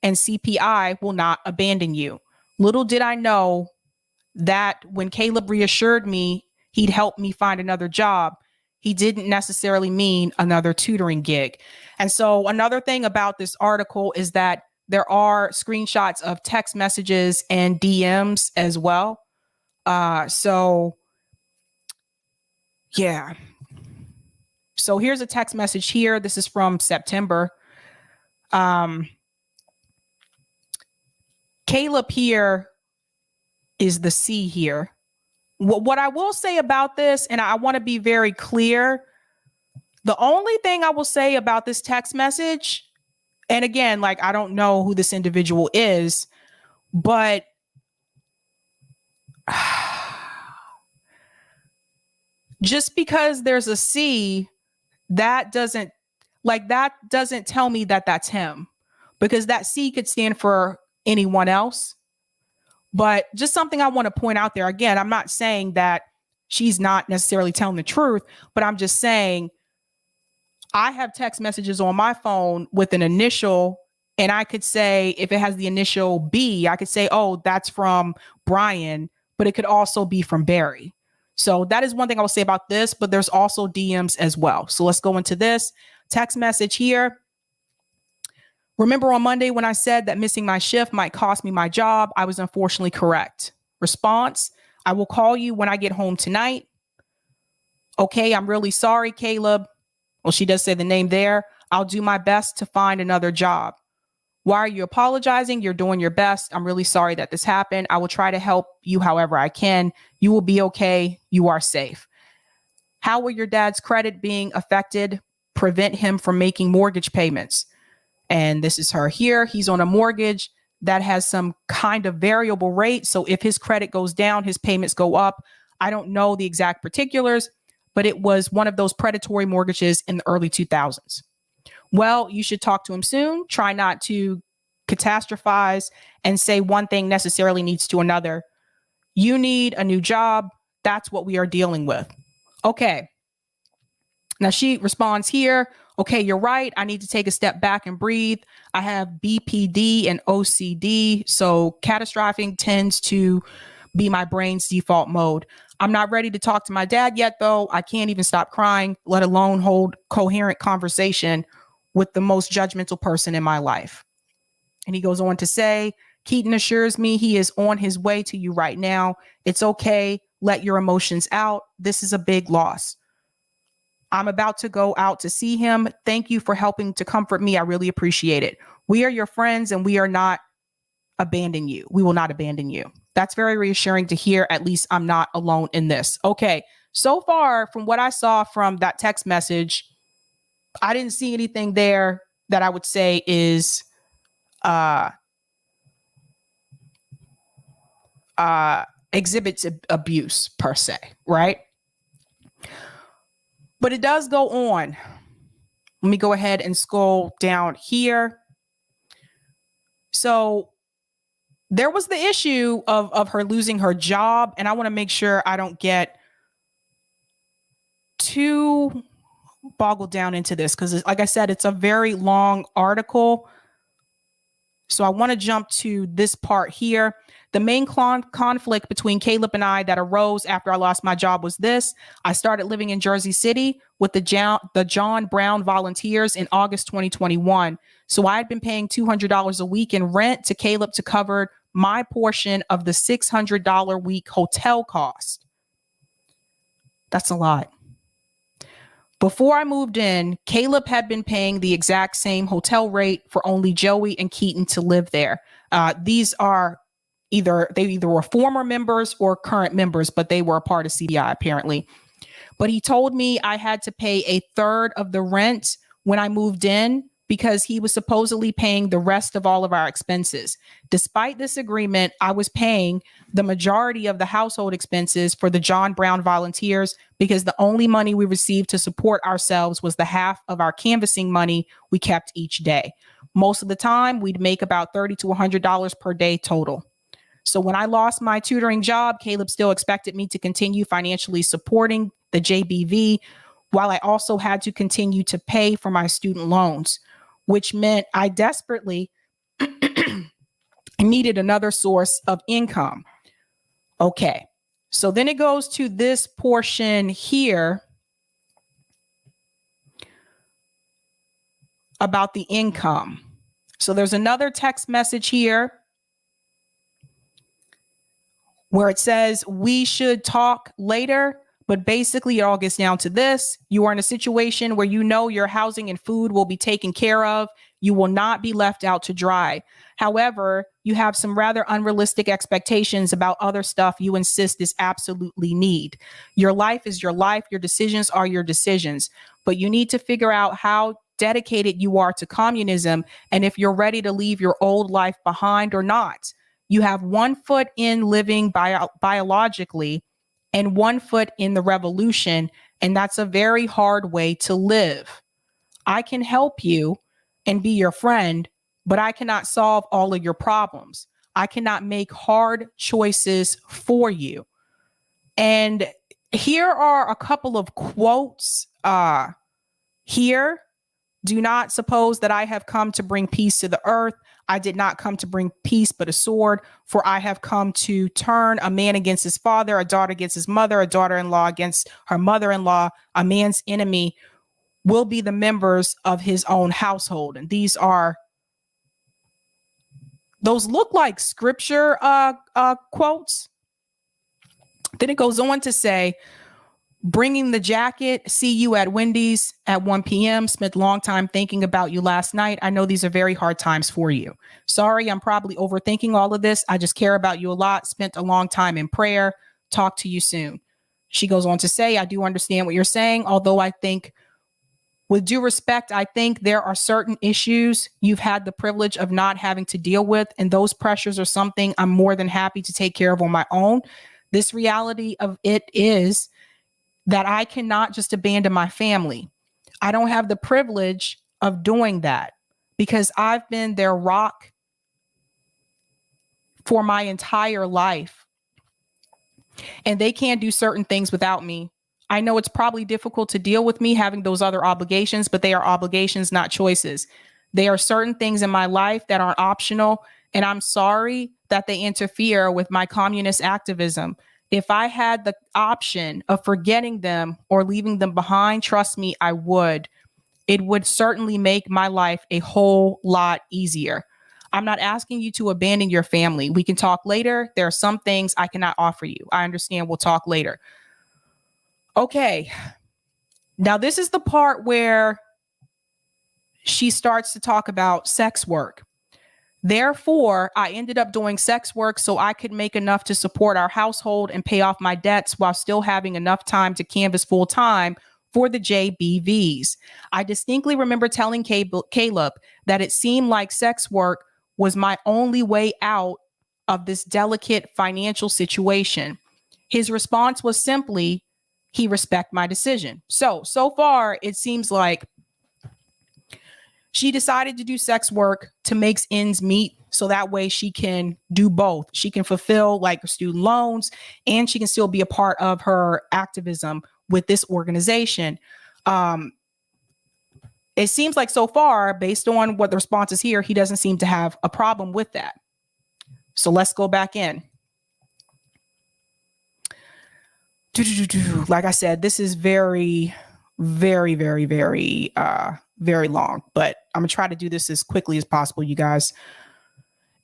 and CPI will not abandon you. Little did I know that when Caleb reassured me he'd help me find another job, he didn't necessarily mean another tutoring gig. And so another thing about this article is that there are screenshots of text messages and DMs as well. So yeah. So here's a text message here. This is from September. Caleb here is the C here. What I will say about this, and I want to be very clear, the only thing I will say about this text message, and again, like, I don't know who this individual is, but just because there's a C, that doesn't tell me that that's him, because that C could stand for anyone else. But just something I want to point out there. Again, I'm not saying that she's not necessarily telling the truth, but I'm just saying I have text messages on my phone with an initial, and I could say, if it has the initial B, I could say, oh, that's from Brian, but it could also be from Barry. So that is one thing I will say about this, but there's also DMs as well. So let's go into this text message here. Remember on Monday when I said that missing my shift might cost me my job? I was unfortunately correct. Response, I will call you when I get home tonight. Okay, I'm really sorry, Caleb. Well, she does say the name there. I'll do my best to find another job. Why are you apologizing? You're doing your best. I'm really sorry that this happened. I will try to help you however I can. You will be okay. You are safe. How will your dad's credit being affected prevent him from making mortgage payments? And this is her here. He's on a mortgage that has some kind of variable rate. So if his credit goes down, his payments go up. I don't know the exact particulars, but it was one of those predatory mortgages in the early 2000s. Well, you should talk to him soon. Try not to catastrophize and say one thing necessarily leads to another. You need a new job. That's what we are dealing with. Okay. Now she responds here. Okay, you're right. I need to take a step back and breathe. I have BPD and OCD. So catastrophizing tends to be my brain's default mode. I'm not ready to talk to my dad yet, though. I can't even stop crying, let alone hold coherent conversation with the most judgmental person in my life. And he goes on to say, Keaton assures me he is on his way to you right now. It's okay. Let your emotions out. This is a big loss. I'm about to go out to see him. Thank you for helping to comfort me. I really appreciate it. We are your friends and we are not abandon you. We will not abandon you. That's very reassuring to hear. At least I'm not alone in this. Okay. So far from what I saw from that text message, I didn't see anything there that I would say is exhibits abuse per se, right? But it does go on. Let me go ahead and scroll down here. So there was the issue of her losing her job. And I want to make sure I don't get too boggled down into this because, like I said, it's a very long article. So I want to jump to this part here. The main conflict between Caleb and I that arose after I lost my job was this. I started living in Jersey City with the John Brown Volunteers in August 2021. So I had been paying $200 a week in rent to Caleb to cover my portion of the $600 a week hotel cost. That's a lot. Before I moved in, Caleb had been paying the exact same hotel rate for only Joey and Keaton to live there. These are either were former members or current members, but they were a part of CBI apparently. But he told me I had to pay a third of the rent when I moved in because he was supposedly paying the rest of all of our expenses. Despite this agreement, I was paying the majority of the household expenses for the John Brown Volunteers because the only money we received to support ourselves was the half of our canvassing money we kept each day. Most of the time, we'd make about $30 to $100 per day total. So when I lost my tutoring job, Caleb still expected me to continue financially supporting the JBV while I also had to continue to pay for my student loans, which meant I desperately needed another source of income. Okay, so then it goes to this portion here about the income. So there's another text message here where it says we should talk later, but basically it all gets down to this. You are in a situation where you know your housing and food will be taken care of. You will not be left out to dry. However, you have some rather unrealistic expectations about other stuff you insist is absolutely need. Your life is your life. Your decisions are your decisions, but you need to figure out how dedicated you are to communism and if you're ready to leave your old life behind or not. You have 1 foot in living biologically and 1 foot in the revolution, and that's a very hard way to live. I can help you and be your friend, but I cannot solve all of your problems. I cannot make hard choices for you. And here are a couple of quotes here Do not suppose that I have come to bring peace to the earth. I did not come to bring peace, but a sword. For I have come to turn a man against his father, a daughter against his mother, a daughter-in-law against her mother-in-law. A man's enemy will be the members of his own household. And those look like scripture quotes. Then it goes on to say, bringing the jacket, see you at Wendy's at 1 p.m. Spent a long time thinking about you last night. I know these are very hard times for you. Sorry, I'm probably overthinking all of this. I just care about you a lot. Spent a long time in prayer. Talk to you soon. She goes on to say, I do understand what you're saying, although I think, with due respect, I think there are certain issues you've had the privilege of not having to deal with, and those pressures are something I'm more than happy to take care of on my own. This reality of it is that I cannot just abandon my family. I don't have the privilege of doing that because I've been their rock for my entire life. And they can't do certain things without me. I know it's probably difficult to deal with me having those other obligations, but they are obligations, not choices. There are certain things in my life that aren't optional, and I'm sorry that they interfere with my communist activism. If I had the option of forgetting them or leaving them behind, trust me, I would. It would certainly make my life a whole lot easier. I'm not asking you to abandon your family. We can talk later. There are some things I cannot offer you. I understand. We'll talk later. Okay. Now, this is the part where she starts to talk about sex work. Therefore, I ended up doing sex work so I could make enough to support our household and pay off my debts while still having enough time to canvas full time for the JBVs. I distinctly remember telling Caleb that it seemed like sex work was my only way out of this delicate financial situation. His response was simply, he respected my decision. So far, it seems like she decided to do sex work to make ends meet so that way she can do both. She can fulfill like her student loans and she can still be a part of her activism with this organization. It seems like so far, based on what the response is here, he doesn't seem to have a problem with that. So let's go back in. Like I said, this is very, very, very, very, very long, but I'm gonna try to do this as quickly as possible, you guys.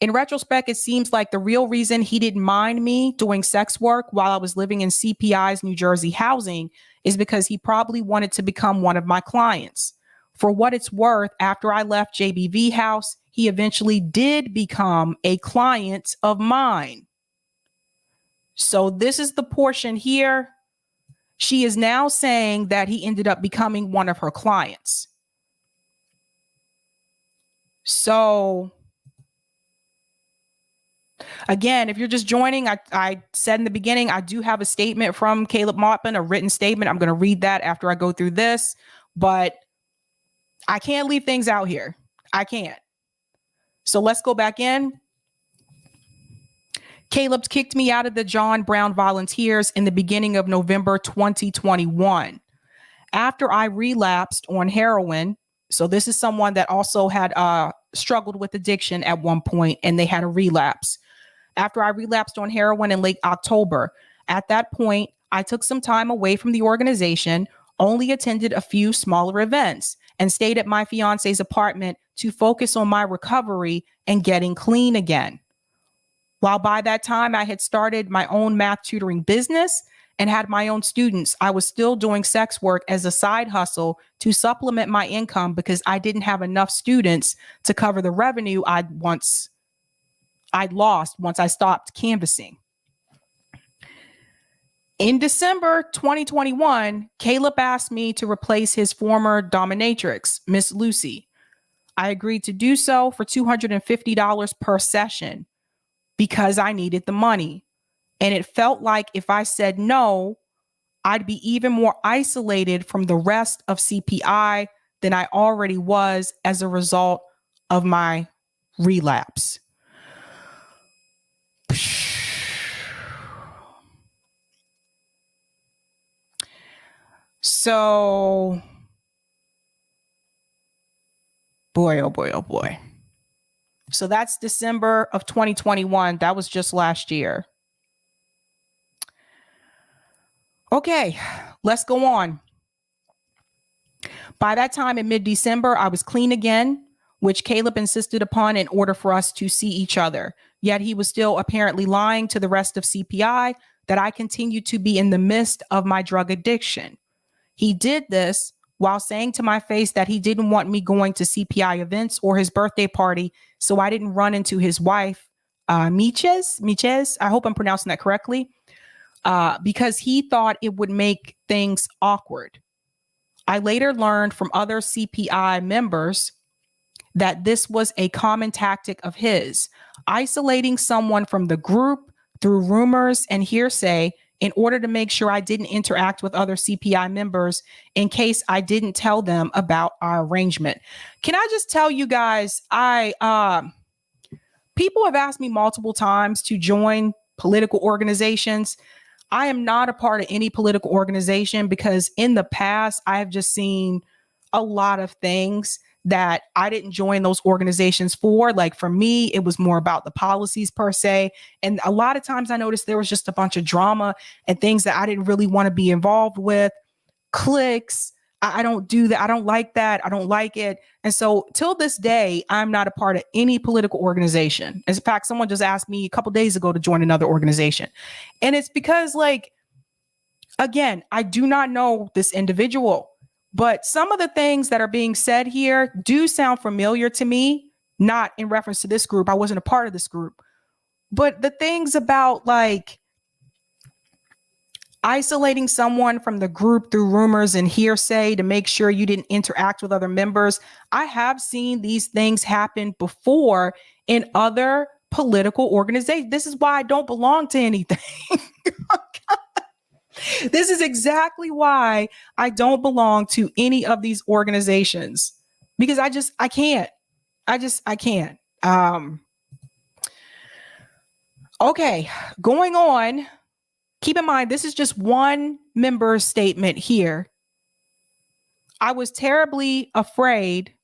In retrospect, it seems like the real reason he didn't mind me doing sex work while I was living in CPI's New Jersey housing is because he probably wanted to become one of my clients. For what it's worth, after I left JBV House, he eventually did become a client of mine. So this is the portion here. She is now saying that he ended up becoming one of her clients. So again, if you're just joining, I said in the beginning, I do have a statement from Caleb Maupin, a written statement. I'm going to read that after I go through this, but I can't leave things out here. I can't. So let's go back in. Caleb kicked me out of the John Brown Volunteers in the beginning of November 2021. After I relapsed on heroin, so this is someone that also had struggled with addiction at one point, and they had a relapse. After I relapsed on heroin in late October, at that point, I took some time away from the organization, only attended a few smaller events, and stayed at my fiance's apartment to focus on my recovery and getting clean again. While by that time I had started my own math tutoring business and had my own students, I was still doing sex work as a side hustle to supplement my income because I didn't have enough students to cover the revenue I'd lost once I stopped canvassing. In December 2021, Caleb asked me to replace his former dominatrix, Miss Lucy. I agreed to do so for $250 per session because I needed the money. And it felt like if I said no, I'd be even more isolated from the rest of CPI than I already was as a result of my relapse. So Boy, oh boy, oh boy. So that's December of 2021. That was just last year. Okay, let's go on. By that time in mid-December, I was clean again, which Caleb insisted upon in order for us to see each other. Yet he was still apparently lying to the rest of CPI that I continued to be in the midst of my drug addiction. He did this while saying to my face that he didn't want me going to CPI events or his birthday party, so I didn't run into his wife, Miches, I hope I'm pronouncing that correctly, because he thought it would make things awkward. I later learned from other CPI members that this was a common tactic of his, isolating someone from the group through rumors and hearsay in order to make sure I didn't interact with other CPI members in case I didn't tell them about our arrangement. Can I just tell you guys, people have asked me multiple times to join political organizations. I am not a part of any political organization because in the past, I have just seen a lot of things that I didn't join those organizations for. Like for me, it was more about the policies per se. And a lot of times I noticed there was just a bunch of drama and things that I didn't really want to be involved with. Cliques. I don't do that. I don't like that. I don't like it. And so till this day, I'm not a part of any political organization. As a fact, someone just asked me a couple days ago to join another organization. And it's because, like, again, I do not know this individual, but some of the things that are being said here do sound familiar to me, not in reference to this group. I wasn't a part of this group, but the things about like isolating someone from the group through rumors and hearsay to make sure you didn't interact with other members. I have seen these things happen before in other political organizations. This is why I don't belong to anything. This is exactly why I don't belong to any of these organizations, because I can't. Okay, going on. Keep in mind, this is just one member's statement here. I was terribly afraid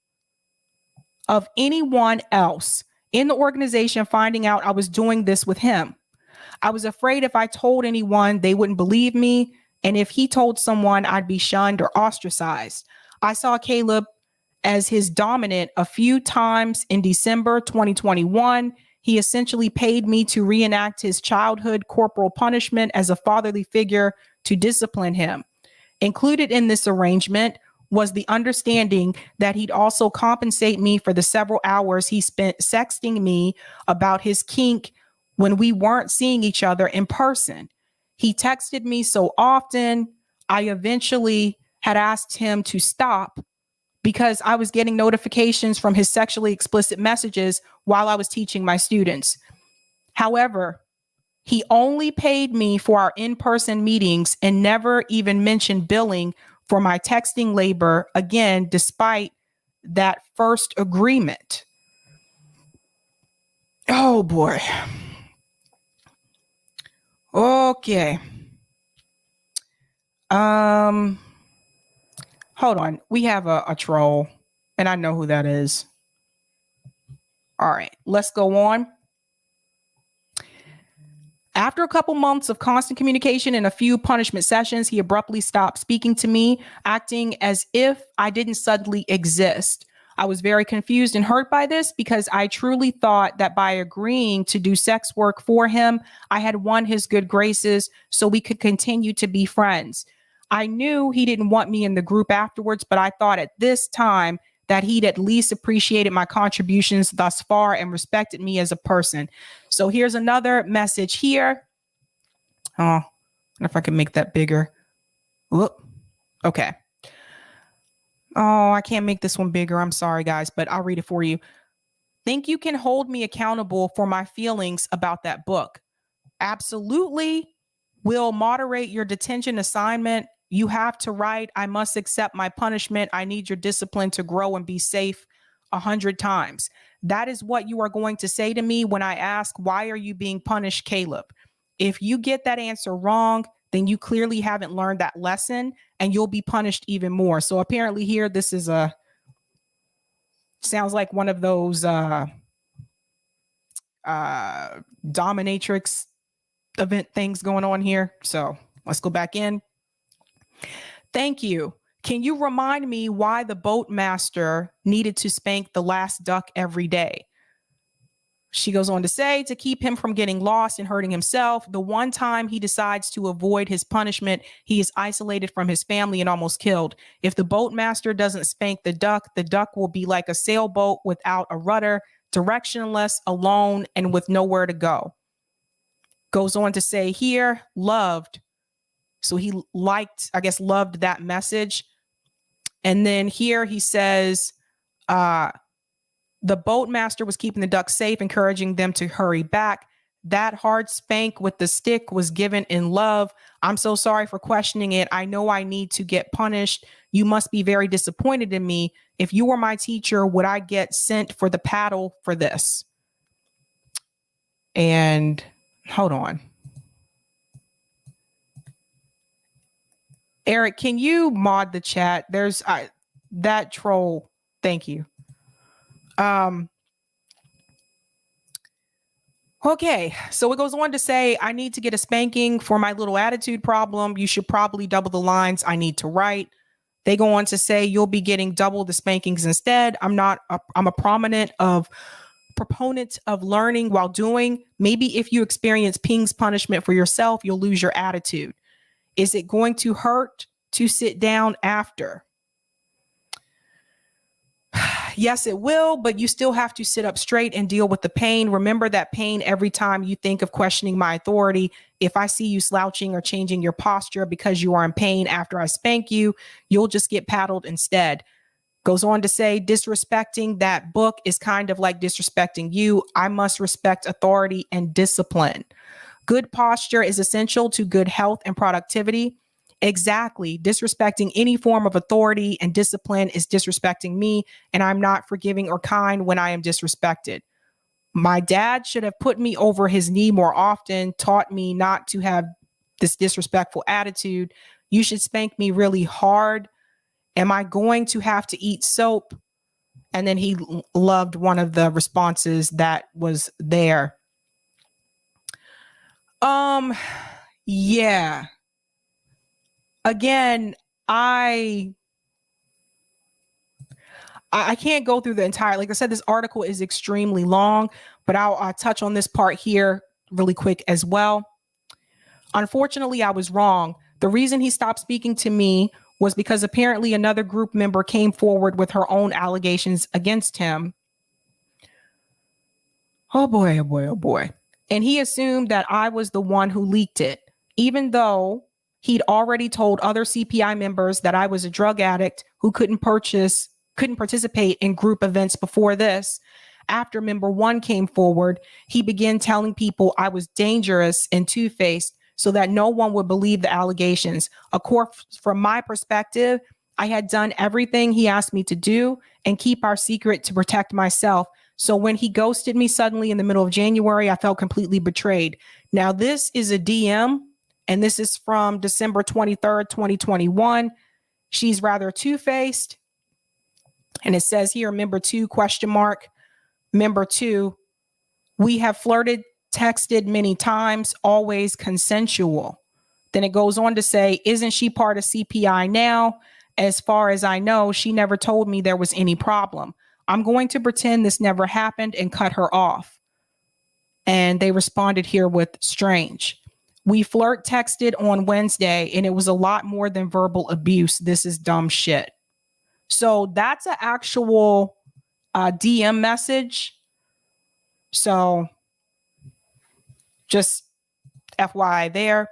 of anyone else in the organization finding out I was doing this with him. I was afraid if I told anyone, they wouldn't believe me. And if he told someone, I'd be shunned or ostracized. I saw Caleb as his dominant a few times in December 2021. He essentially paid me to reenact his childhood corporal punishment as a fatherly figure to discipline him. Included in this arrangement was the understanding that he'd also compensate me for the several hours he spent sexting me about his kink when we weren't seeing each other in person. He texted me so often, I eventually had asked him to stop because I was getting notifications from his sexually explicit messages while I was teaching my students. However, he only paid me for our in-person meetings and never even mentioned billing for my texting labor, again, despite that first agreement. Oh boy. Okay. Hold on. We have a troll, and I know who that is. All right, let's go on. After a couple months of constant communication and a few punishment sessions, he abruptly stopped speaking to me, acting as if I didn't suddenly exist. I was very confused and hurt by this because I truly thought that by agreeing to do sex work for him, I had won his good graces so we could continue to be friends. I knew he didn't want me in the group afterwards, but I thought at this time that he'd at least appreciated my contributions thus far and respected me as a person. So here's another message here. Oh, I wonder if I can make that bigger. Whoop. Okay. Oh, I can't make this one bigger. I'm sorry, guys, but I'll read it for you. Think you can hold me accountable for my feelings about that book? Absolutely. Will moderate your detention assignment. You have to write, I must accept my punishment. I need your discipline to grow and be safe 100 times. That is what you are going to say to me when I ask, why are you being punished, Caleb? If you get that answer wrong, then you clearly haven't learned that lesson and you'll be punished even more. So apparently here, this is a Sounds like one of those dominatrix event things going on here. So let's go back in. Thank you. Can you remind me why the boatmaster needed to spank the last duck every day? She goes on to say, to keep him from getting lost and hurting himself. The one time he decides to avoid his punishment, he is isolated from his family and almost killed. If the boatmaster doesn't spank the duck will be like a sailboat without a rudder, directionless, alone, and with nowhere to go. Goes on to say here, loved. So he liked, I guess, loved that message. And then here he says, the boatmaster was keeping the ducks safe, encouraging them to hurry back. That hard spank with the stick was given in love. I'm so sorry for questioning it. I know I need to get punished. You must be very disappointed in me. If you were my teacher, would I get sent for the paddle for this? And hold on. Eric, can you mod the chat? There's that troll. Thank you. Okay, so it goes on to say, I need to get a spanking for my little attitude problem. You should probably double the lines I need to write. They go on to say, you'll be getting double the spankings instead. I'm a proponent of learning while doing. Maybe if you experience Ping's punishment for yourself, you'll lose your attitude. Is it going to hurt to sit down after? Yes, it will, but you still have to sit up straight and deal with the pain. Remember that pain every time you think of questioning my authority. If I see you slouching or changing your posture because you are in pain after I spank you, you'll just get paddled instead. Goes on to say, disrespecting that book is kind of like disrespecting you. I must respect authority and discipline. Good posture is essential to good health and productivity. Exactly. Disrespecting any form of authority and discipline is disrespecting me, and I'm not forgiving or kind when I am disrespected. My dad should have put me over his knee more often, taught me not to have this disrespectful attitude. You should spank me really hard. Am I going to have to eat soap? And then he loved one of the responses that was there. Yeah. Again, I can't go through the entire, like I said, this article is extremely long, but I'll touch on this part here really quick as well. Unfortunately, I was wrong. The reason he stopped speaking to me was because apparently another group member came forward with her own allegations against him. Oh boy, oh boy, oh boy. And he assumed that I was the one who leaked it, even though he'd already told other CPI members that I was a drug addict who couldn't participate in group events before this. After member one came forward, he began telling people I was dangerous and two-faced so that no one would believe the allegations. Of course, from my perspective, I had done everything he asked me to do and keep our secret to protect myself. So when he ghosted me suddenly in the middle of January, I felt completely betrayed. Now, this is a DM, and this is from December 23rd, 2021. She's rather two-faced. And it says here, member two, ? Member two, we have flirted, texted many times, always consensual. Then it goes on to say, isn't she part of CPI now? As far as I know, she never told me there was any problem. I'm going to pretend this never happened and cut her off. And they responded here with strange. We flirt texted on Wednesday and it was a lot more than verbal abuse. This is dumb shit. So that's an actual DM message. So just FYI there.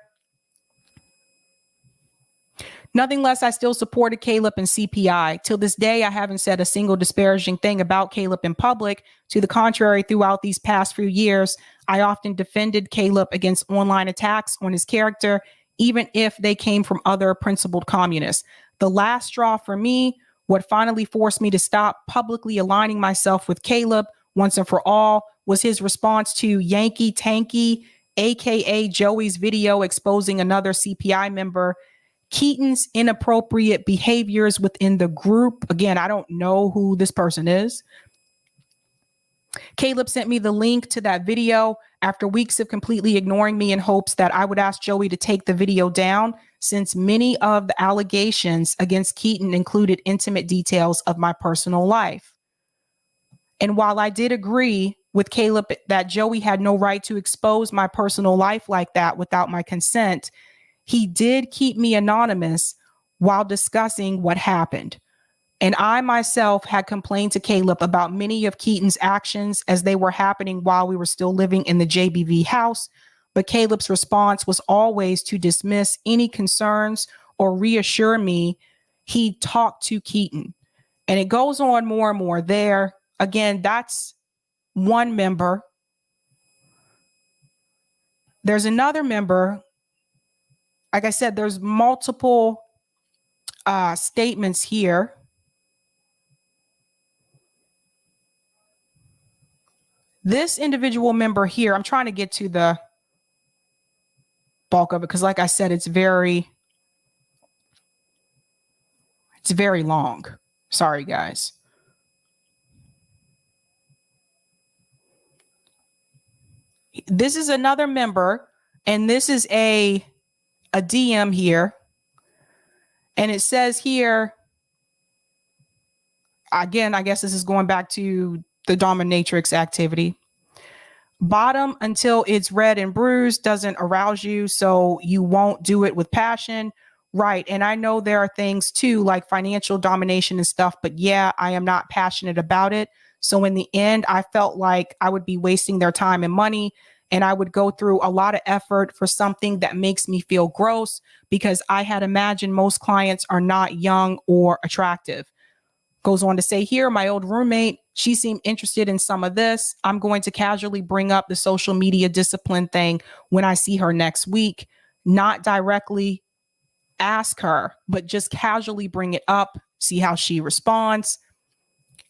Nothing less, I still supported Caleb and CPI. Till this day, I haven't said a single disparaging thing about Caleb in public. To the contrary, throughout these past few years, I often defended Caleb against online attacks on his character, even if they came from other principled communists. The last straw for me, what finally forced me to stop publicly aligning myself with Caleb once and for all, was his response to Yankee Tanky, aka Joey's video exposing another CPI member, Keaton's inappropriate behaviors within the group. Again, I don't know who this person is. Caleb sent me the link to that video after weeks of completely ignoring me in hopes that I would ask Joey to take the video down, since many of the allegations against Keaton included intimate details of my personal life. And while I did agree with Caleb that Joey had no right to expose my personal life like that without my consent, he did keep me anonymous while discussing what happened. And I myself had complained to Caleb about many of Keaton's actions as they were happening while we were still living in the JBV house. But Caleb's response was always to dismiss any concerns or reassure me he talked to Keaton. And it goes on more and more there. Again, that's one member. There's another member. Like I said, there's multiple statements here. This individual member here, I'm trying to get to the bulk of it because, like I said, it's very long. Sorry, guys. This is another member, and this is a DM here. And it says here, again, I guess this is going back to the dominatrix activity. Bottom until it's red and bruised doesn't arouse you, so you won't do it with passion. Right. And I know there are things too, like financial domination and stuff, but yeah, I am not passionate about it. So in the end, I felt like I would be wasting their time and money, and I would go through a lot of effort for something that makes me feel gross, because I had imagined most clients are not young or attractive. Goes on to say here, my old roommate, she seemed interested in some of this. I'm going to casually bring up the social media discipline thing when I see her next week, not directly ask her, but just casually bring it up, see how she responds.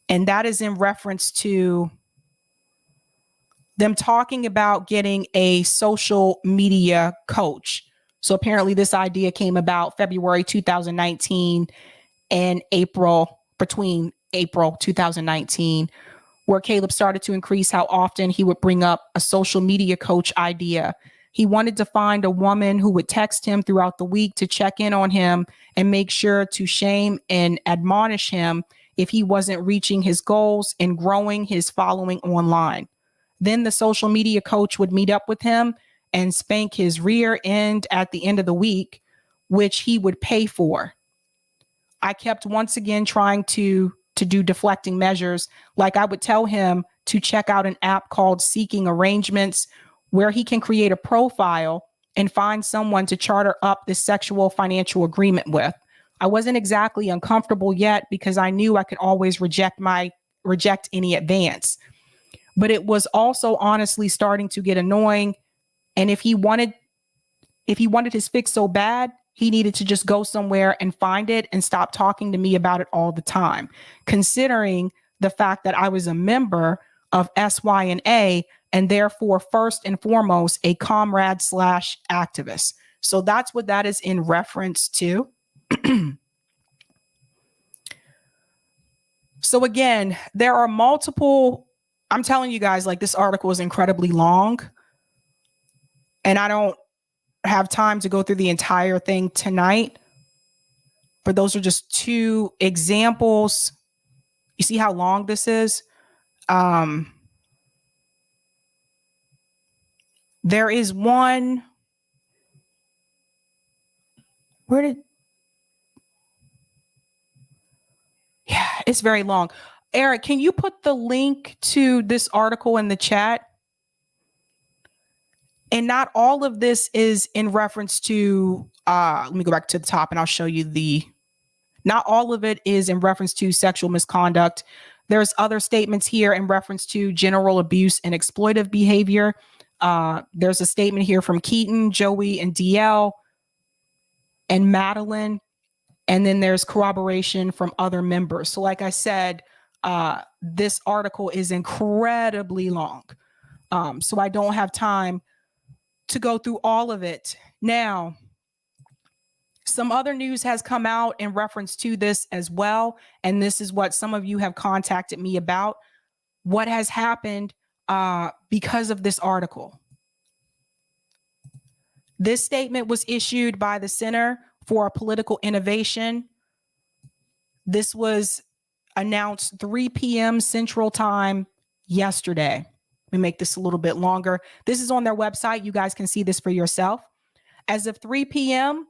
And that is in reference to them talking about getting a social media coach. So apparently this idea came about February 2019 and between April 2019, where Caleb started to increase how often he would bring up a social media coach idea. He wanted to find a woman who would text him throughout the week to check in on him and make sure to shame and admonish him if he wasn't reaching his goals and growing his following online. Then the social media coach would meet up with him and spank his rear end at the end of the week, which he would pay for. I kept once again trying to do deflecting measures. Like I would tell him to check out an app called Seeking Arrangements, where he can create a profile and find someone to charter up this sexual financial agreement with. I wasn't exactly uncomfortable yet because I knew I could always reject any advance. But it was also honestly starting to get annoying. And if he wanted his fix so bad, he needed to just go somewhere and find it and stop talking to me about it all the time, considering the fact that I was a member of SYNA and therefore first and foremost a comrade / activist. So that's what that is in reference to. So again, there are multiple, I'm telling you guys, like this article is incredibly long and I don't have time to go through the entire thing tonight, but those are just two examples. You see how long this is? There is one. Yeah, it's very long. Eric, can you put the link to this article in the chat? And not all of this is in reference to, let me go back to the top and I'll show you not all of it is in reference to sexual misconduct. There's other statements here in reference to general abuse and exploitive behavior. There's a statement here from Keaton, Joey, and DL, and Madeline. And then there's corroboration from other members. So like I said, this article is incredibly long. So I don't have time to go through all of it. Now, Some other news has come out in reference to this as well. And this is what some of you have contacted me about. What has happened because of this article. This statement was issued by the Center for Political Innovation. This was announced 3 p.m. Central Time yesterday. Let me make this a little bit longer. This is on their website. You guys can see this for yourself. As of 3 p.m.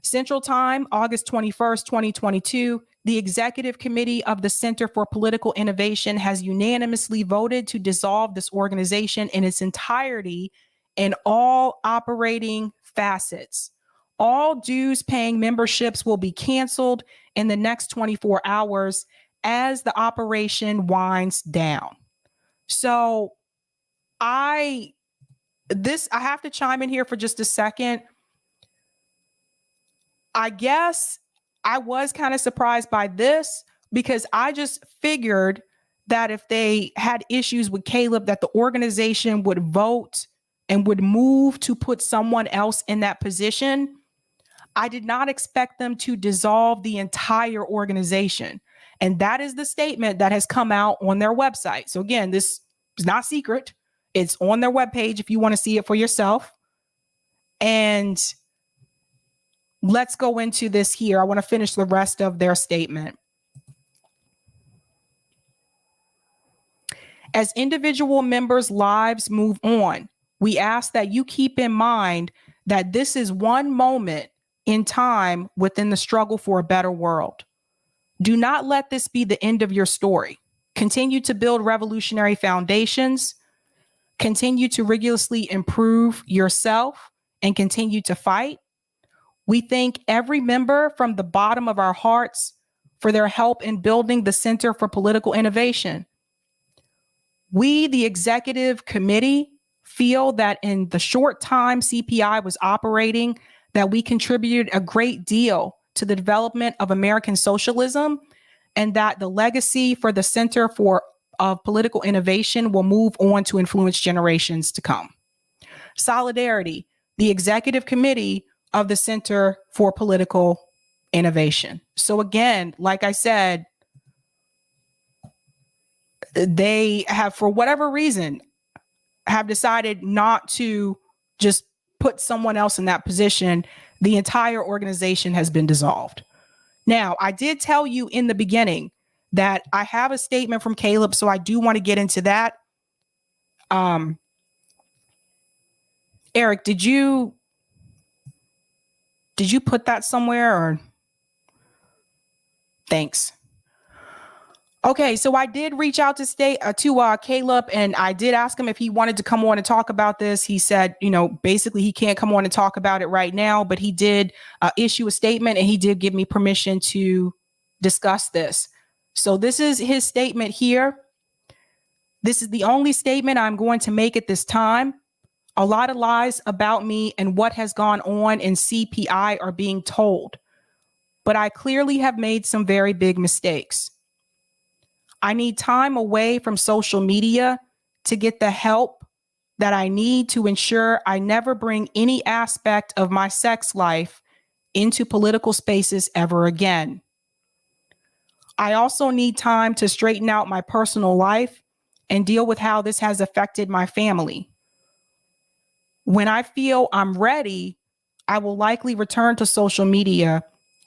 Central Time, August 21st, 2022, the Executive Committee of the Center for Political Innovation has unanimously voted to dissolve this organization in its entirety in all operating facets. All dues paying memberships will be canceled in the next 24 hours as the operation winds down. So I have to chime in here for just a second. I guess I was kind of surprised by this because I just figured that if they had issues with Caleb, that the organization would vote and would move to put someone else in that position. I did not expect them to dissolve the entire organization. And that is the statement that has come out on their website. So again, this is not secret. It's on their webpage if you want to see it for yourself. And let's go into this here. I want to finish the rest of their statement. As individual members' lives move on, we ask that you keep in mind that this is one moment in time within the struggle for a better world. Do not let this be the end of your story. Continue to build revolutionary foundations, continue to rigorously improve yourself, and continue to fight. We thank every member from the bottom of our hearts for their help in building the Center for Political Innovation. We, the Executive Committee, feel that in the short time CPI was operating, that we contributed a great deal to the development of American socialism, and that the legacy for the Center for Political Innovation will move on to influence generations to come. Solidarity, the Executive Committee of the Center for Political Innovation. So again, like I said, they have, for whatever reason, have decided not to just put someone else in that position. The entire organization has been dissolved. Now, I did tell you in the beginning that I have a statement from Caleb, so I do want to get into that. Eric, did you put that somewhere, or? Thanks. Okay, so I did reach out to Caleb, and I did ask him if he wanted to come on and talk about this. He said, basically he can't come on and talk about it right now, but he did issue a statement, and he did give me permission to discuss this. So this is his statement here. This is the only statement I'm going to make at this time. A lot of lies about me and what has gone on in CPI are being told, but I clearly have made some very big mistakes. I need time away from social media to get the help that I need to ensure I never bring any aspect of my sex life into political spaces ever again. I also need time to straighten out my personal life and deal with how this has affected my family. When I feel I'm ready, I will likely return to social media,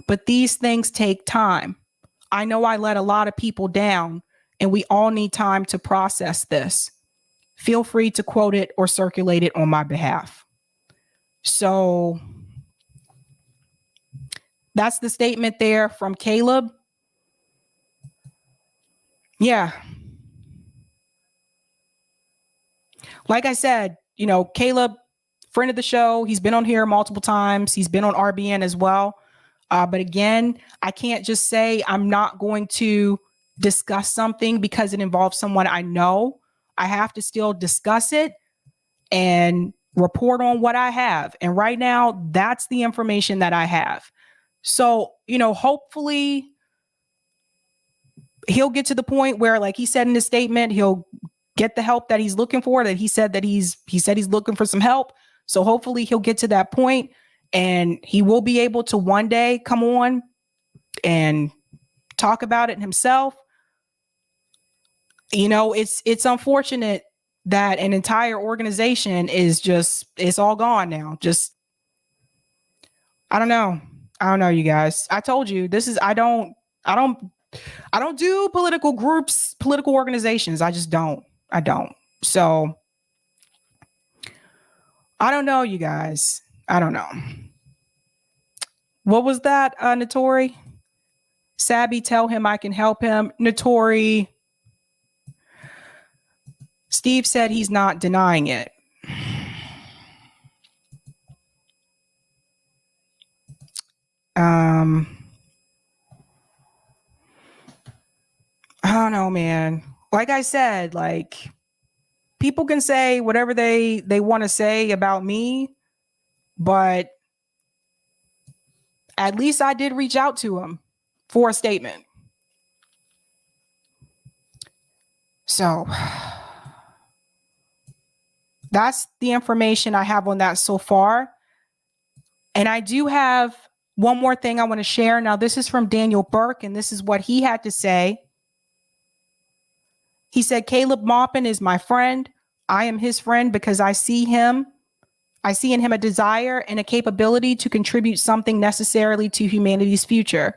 but these things take time. I know I let a lot of people down, and we all need time to process this. Feel free to quote it or circulate it on my behalf. So that's the statement there from Caleb. Yeah. Like I said, Caleb, friend of the show, he's been on here multiple times. He's been on RBN as well. But again, I can't just say I'm not going to discuss something because it involves someone I know. I have to still discuss it and report on what I have. And right now, that's the information that I have. So, hopefully he'll get to the point where, like he said in his statement, he'll get the help that he's looking for, that he said he's looking for some help. So hopefully he'll get to that point And he will be able to one day come on and talk about it himself. You know, it's unfortunate that an entire organization is just, it's all gone now. Just, I don't know, you guys. I told you this is, I don't do political groups, political organizations. I just don't. So I don't know, you guys. I don't know. What was that, Notori? Sabby, tell him I can help him. Notori. Steve said he's not denying it. I don't know, man. Like I said, like, people can say whatever they want to say about me, but at least I did reach out to him for a statement. So that's the information I have on that so far. And I do have one more thing I want to share. Now, this is from Daniel Burke, and this is what he had to say. He said, Caleb Maupin is my friend. I am his friend because I see in him a desire and a capability to contribute something necessarily to humanity's future.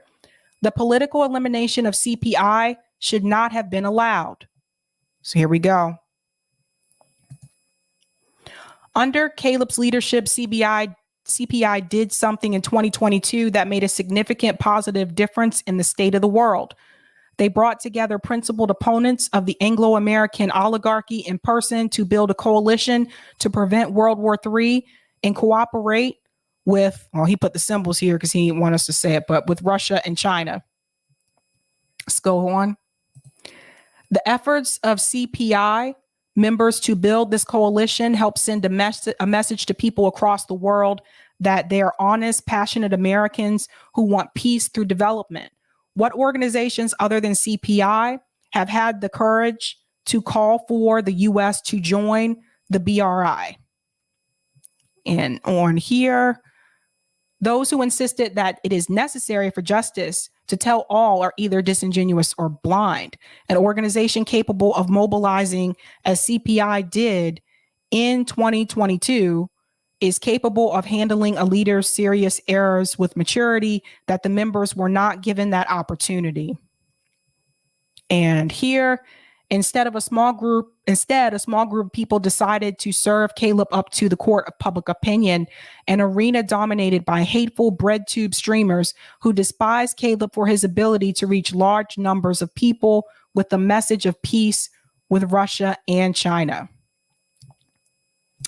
The political elimination of CPI should not have been allowed. So here we go. Under Caleb's leadership, CPI did something in 2022 that made a significant positive difference in the state of the world. They brought together principled opponents of the Anglo-American oligarchy in person to build a coalition to prevent World War III and cooperate with, well, he put the symbols here because he didn't want us to say it, but with Russia and China. Let's go on. The efforts of CPI members to build this coalition help send a message to people across the world that they are honest, passionate Americans who want peace through development. What organizations other than CPI have had the courage to call for the U.S. to join the BRI? And on here, those who insisted that it is necessary for justice to tell all are either disingenuous or blind. An organization capable of mobilizing as CPI did in 2022 is capable of handling a leader's serious errors with maturity that the members were not given that opportunity. And here, instead, a small group of people decided to serve Caleb up to the court of public opinion, an arena dominated by hateful bread tube streamers who despise Caleb for his ability to reach large numbers of people with the message of peace with Russia and China.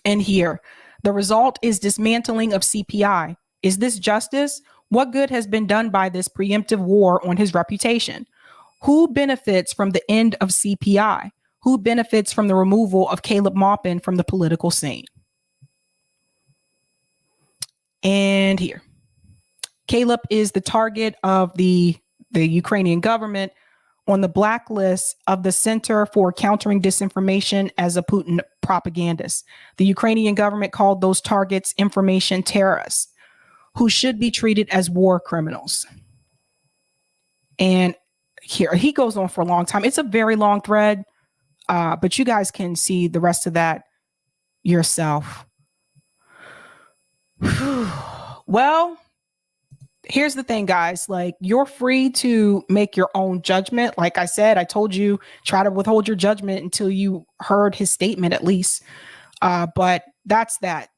And here, the result is dismantling of CPI. Is this justice? What good has been done by this preemptive war on his reputation? Who benefits from the end of CPI? Who benefits from the removal of Caleb Maupin from the political scene? And here, Caleb is the target of the Ukrainian government on the blacklist of the Center for Countering Disinformation as a Putin propagandist. The Ukrainian government called those targets information terrorists who should be treated as war criminals. And here, he goes on for a long time. It's a very long thread, but you guys can see the rest of that yourself. Well, here's the thing, guys. Like, you're free to make your own judgment. Like I said, I told you, try to withhold your judgment until you heard his statement, at least. But that's that.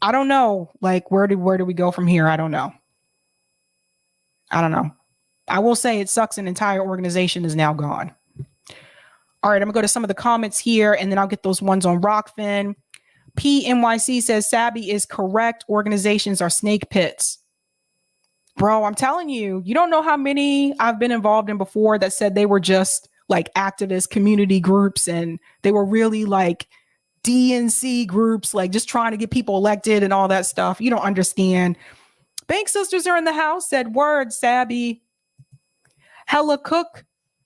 I don't know. Like, where do we go from here? I don't know. I will say it sucks. An entire organization is now gone. All right, I'm gonna go to some of the comments here, and then I'll get those ones on Rockfin. PNYC says Sabby is correct. Organizations are snake pits. Bro, I'm telling you, you don't know how many I've been involved in before that said they were just like activist community groups, and they were really like DNC groups, like just trying to get people elected and all that stuff. You don't understand. Bank Sisters are in the house, said word, Sabby. Hella Cook,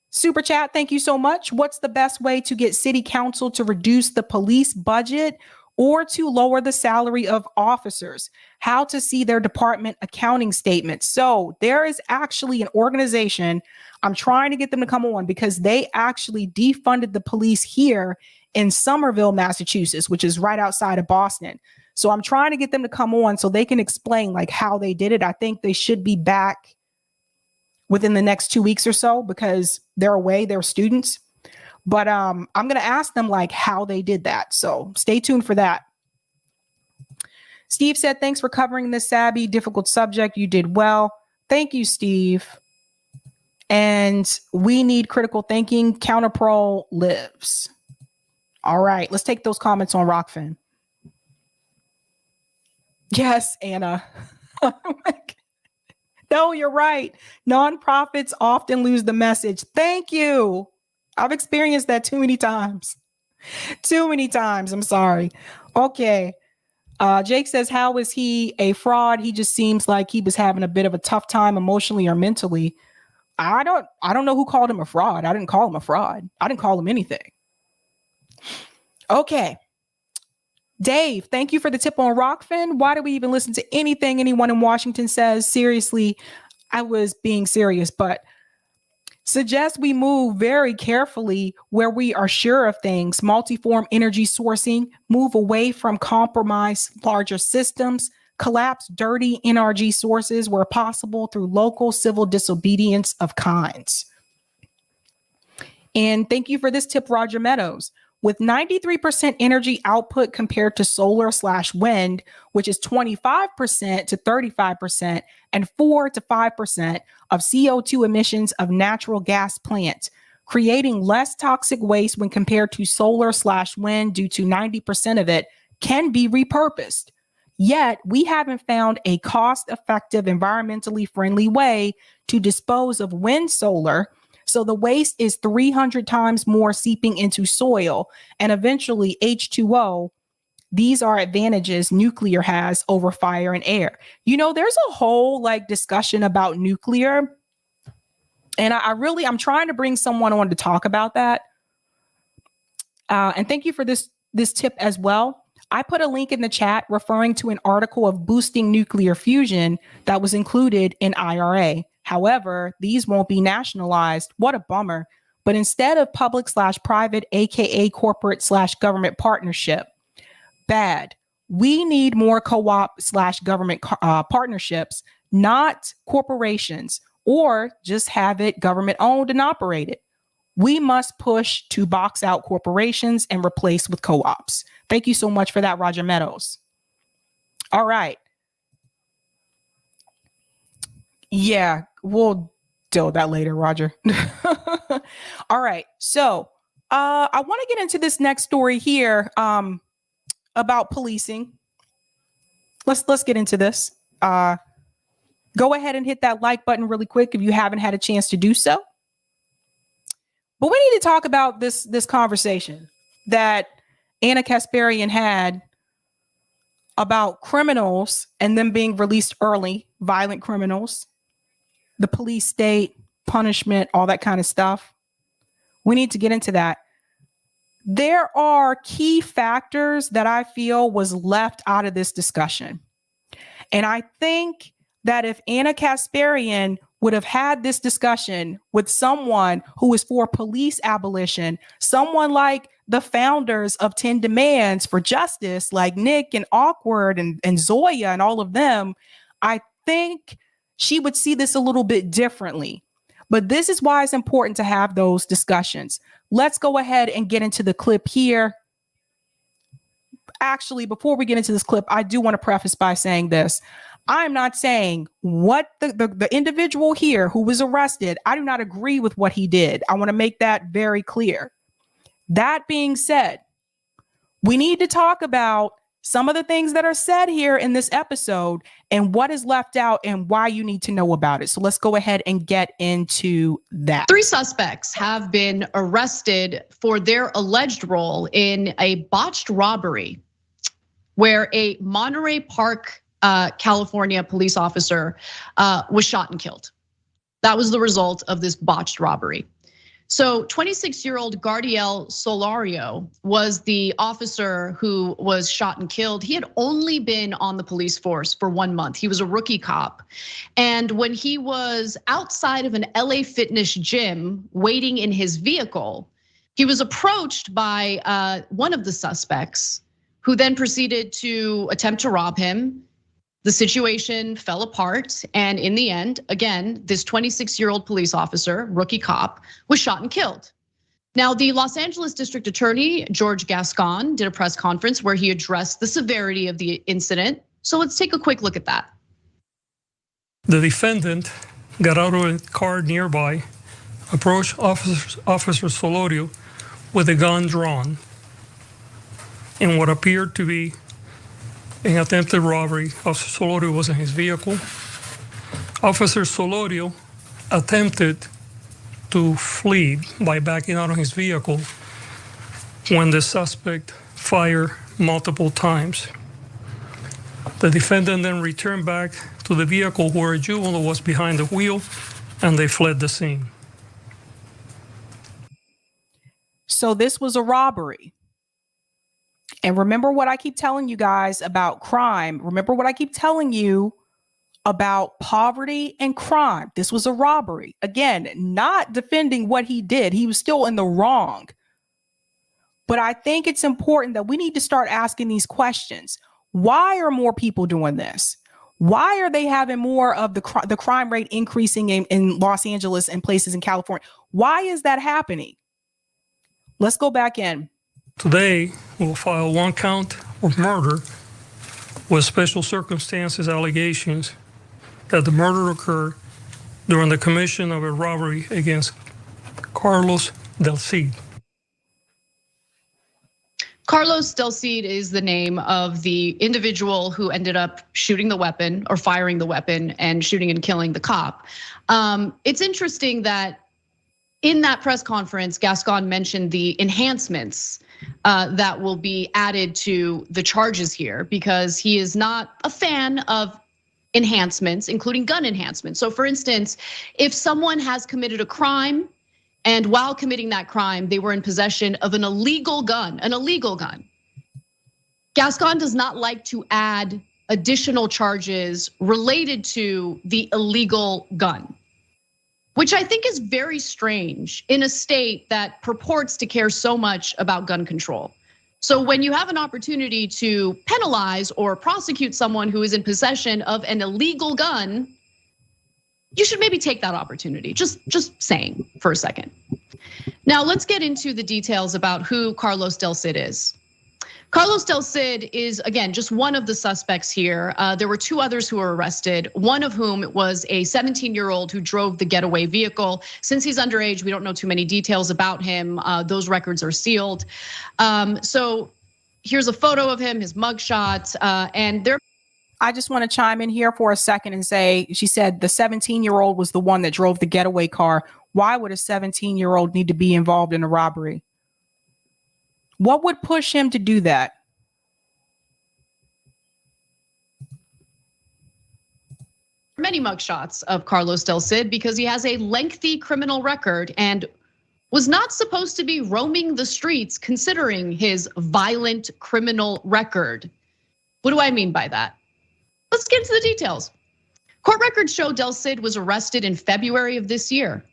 super chat, thank you so much. What's the best way to get city council to reduce the police budget or to lower the salary of officers, how to see their department accounting statements. So there is actually an organization. I'm trying to get them to come on because they actually defunded the police here in Somerville, Massachusetts, which is right outside of Boston. So I'm trying to get them to come on so they can explain like how they did it. I think they should be back within the next 2 weeks or so because they're away, they're students. But I'm going to ask them like how they did that. So stay tuned for that. Steve said, thanks for covering this, Sabby. Difficult subject. You did well. Thank you, Steve. And we need critical thinking. Counterpro lives. All right. Let's take those comments on Rockfin. Yes, Anna. Oh my God. No, you're right. Nonprofits often lose the message. Thank you. I've experienced that too many times. Too many times. I'm sorry. Okay. Jake says, how is he a fraud? He just seems like he was having a bit of a tough time emotionally or mentally. I don't know who called him a fraud. I didn't call him a fraud. I didn't call him anything. Okay. Dave, thank you for the tip on Rockfin. Why do we even listen to anything anyone in Washington says? Seriously, I was being serious, but suggest we move very carefully where we are sure of things. Multiform energy sourcing, move away from compromised larger systems, collapse dirty NRG sources where possible through local civil disobedience of kinds. And thank you for this tip, Roger Meadows. With 93% energy output compared to solar/wind, which is 25% to 35% and 4 to 5% of CO2 emissions of natural gas plants, creating less toxic waste when compared to solar/wind due to 90% of it can be repurposed. Yet we haven't found a cost-effective, environmentally friendly way to dispose of wind solar. So the waste is 300 times more seeping into soil and eventually H2O. These are advantages nuclear has over fire and air. You know, there's a whole like discussion about nuclear. And I'm trying to bring someone on to talk about that. And thank you for this tip as well. I put a link in the chat referring to an article of boosting nuclear fusion that was included in IRA. However, these won't be nationalized. What a bummer. But instead of public/private, AKA corporate/government partnership, bad. We need more co-op/government partnerships, not corporations, or just have it government owned and operated. We must push to box out corporations and replace with co-ops. Thank you so much for that, Roger Meadows. All right. Yeah, we'll deal with that later, Roger. All right. So I want to get into this next story here about policing. Let's get into this. Go ahead and hit that like button really quick if you haven't had a chance to do so. But we need to talk about this conversation that Anna Kasparian had about criminals and them being released early, violent criminals, the police state, punishment, all that kind of stuff. We need to get into that. There are key factors that I feel was left out of this discussion. And I think that if Anna Kasparian would have had this discussion with someone who is for police abolition, someone like the founders of 10 Demands for Justice, like Nick and Awkward and Zoya and all of them, I think she would see this a little bit differently. But this is why it's important to have those discussions. Let's go ahead and get into the clip here. Actually, before we get into this clip, I do want to preface by saying this. I'm not saying what the individual here who was arrested, I do not agree with what he did. I want to make that very clear. That being said, we need to talk about some of the things that are said here in this episode and what is left out and why you need to know about it. So let's go ahead and get into that.
3 suspects have been arrested for their alleged role in a botched robbery where a Monterey Park, California police officer was shot and killed. That was the result of this botched robbery. So 26-year-old Gardiel Solario was the officer who was shot and killed. He had only been on the police force for 1 month. He was a rookie cop. And when he was outside of an LA Fitness gym waiting in his vehicle, he was approached by one of the suspects who then proceeded to attempt to rob him. The situation fell apart, and in the end, again, this 26-year-old police officer, rookie cop, was shot and killed. Now, the Los Angeles District Attorney, George Gascon, did a press conference where he addressed the severity of the incident. So let's take a quick look at that.
The defendant got out of a car nearby, approached Officer Solorio with a gun drawn in what appeared to be an attempted robbery. Officer Solorio was in his vehicle. Officer Solorio attempted to flee by backing out of his vehicle when the suspect fired multiple times. The defendant then returned back to the vehicle where a juvenile was behind the wheel, and they fled the scene.
So this was a robbery. And remember what I keep telling you guys about crime. Remember what I keep telling you about poverty and crime. This was a robbery. Again, not defending what he did. He was still in the wrong. But I think it's important that we need to start asking these questions. Why are more people doing this? Why are they having more of the crime rate increasing in Los Angeles and places in California? Why is that happening? Let's go back in.
Today, we'll file 1 count of murder with special circumstances allegations that the murder occurred during the commission of a robbery against Carlos Del Cid.
Carlos Del Cid is the name of the individual who ended up shooting the weapon or firing the weapon and shooting and killing the cop. It's interesting that in that press conference, Gascon mentioned the enhancements that will be added to the charges here because he is not a fan of enhancements, including gun enhancements. So for instance, if someone has committed a crime and while committing that crime, they were in possession of an illegal gun, Gascon does not like to add additional charges related to the illegal gun, which I think is very strange in a state that purports to care so much about gun control. So when you have an opportunity to penalize or prosecute someone who is in possession of an illegal gun, you should maybe take that opportunity, just saying for a second. Now let's get into the details about who Carlos Del Cid is. Carlos Del Cid is, again, just one of the suspects here. There were 2 others who were arrested, one of whom was a 17-year-old who drove the getaway vehicle. Since he's underage, we don't know too many details about him. Those records are sealed. So here's a photo of him, his mugshot, and there.
I just want to chime in here for a second and say, she said the 17-year-old was the one that drove the getaway car. Why would a 17-year-old need to be involved in a robbery? What would push him to do that?
Many mugshots of Carlos Del Cid because he has a lengthy criminal record and was not supposed to be roaming the streets considering his violent criminal record. What do I mean by that? Let's get into the details. Court records show Del Cid was arrested in February of this year.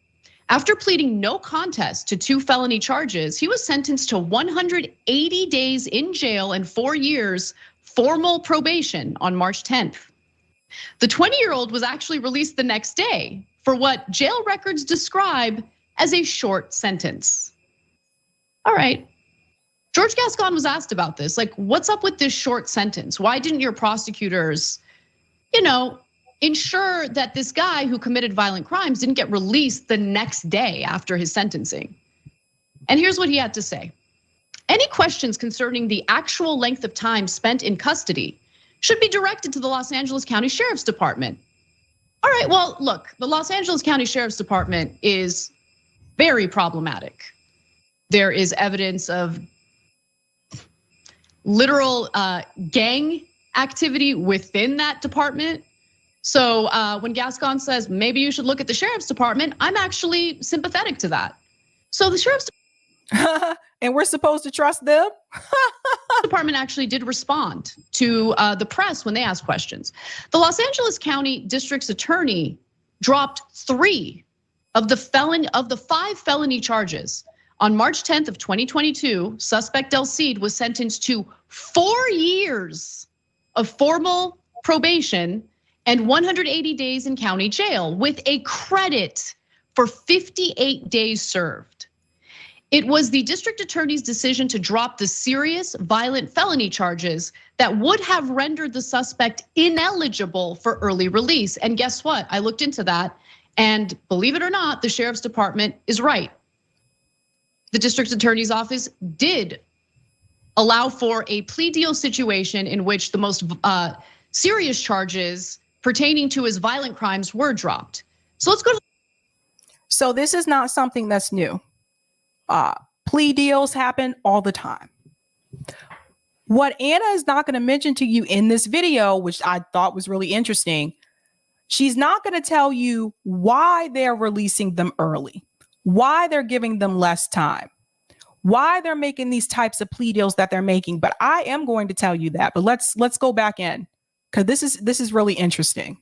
After pleading no contest to 2 felony charges, he was sentenced to 180 days in jail and 4 years formal probation on March 10th. The 20-year-old was actually released the next day for what jail records describe as a short sentence. All right, George Gascon was asked about this, like, what's up with this short sentence? Why didn't your prosecutors, ensure that this guy who committed violent crimes didn't get released the next day after his sentencing? And here's what he had to say. Any questions concerning the actual length of time spent in custody should be directed to the Los Angeles County Sheriff's Department. All right, well, look, the Los Angeles County Sheriff's Department is very problematic. There is evidence of literal gang activity within that department. So when Gascon says maybe you should look at the sheriff's department, I'm actually sympathetic to that. So the sheriff's
and we're supposed to trust them?
department actually did respond to the press when they asked questions. The Los Angeles County District's attorney dropped 3 of the 5 felony charges. On March 10th of 2022, suspect Del Cid was sentenced to 4 years of formal probation and 180 days in county jail with a credit for 58 days served. It was the district attorney's decision to drop the serious violent felony charges that would have rendered the suspect ineligible for early release. And guess what? I looked into that, and believe it or not, the sheriff's department is right. The district attorney's office did allow for a plea deal situation in which the most serious charges pertaining to his violent crimes were dropped. So let's go to.
So this is not something that's new. Plea deals happen all the time. What Anna is not going to mention to you in this video, which I thought was really interesting, she's not going to tell you why they're releasing them early, why they're giving them less time, why they're making these types of plea deals that they're making. But I am going to tell you that. But let's go back in, because this is really interesting.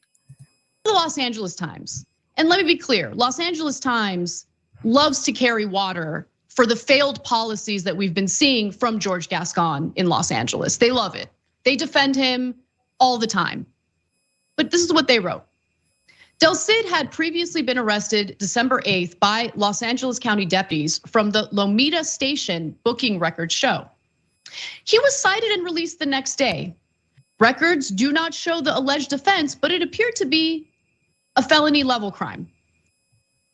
The Los Angeles Times. And let me be clear, Los Angeles Times loves to carry water for the failed policies that we've been seeing from George Gascon in Los Angeles. They love it. They defend him all the time. But this is what they wrote. Del Cid had previously been arrested December 8th by Los Angeles County deputies from the Lomita Station booking records show. He was cited and released the next day. Records do not show the alleged offense, but it appeared to be a felony level crime.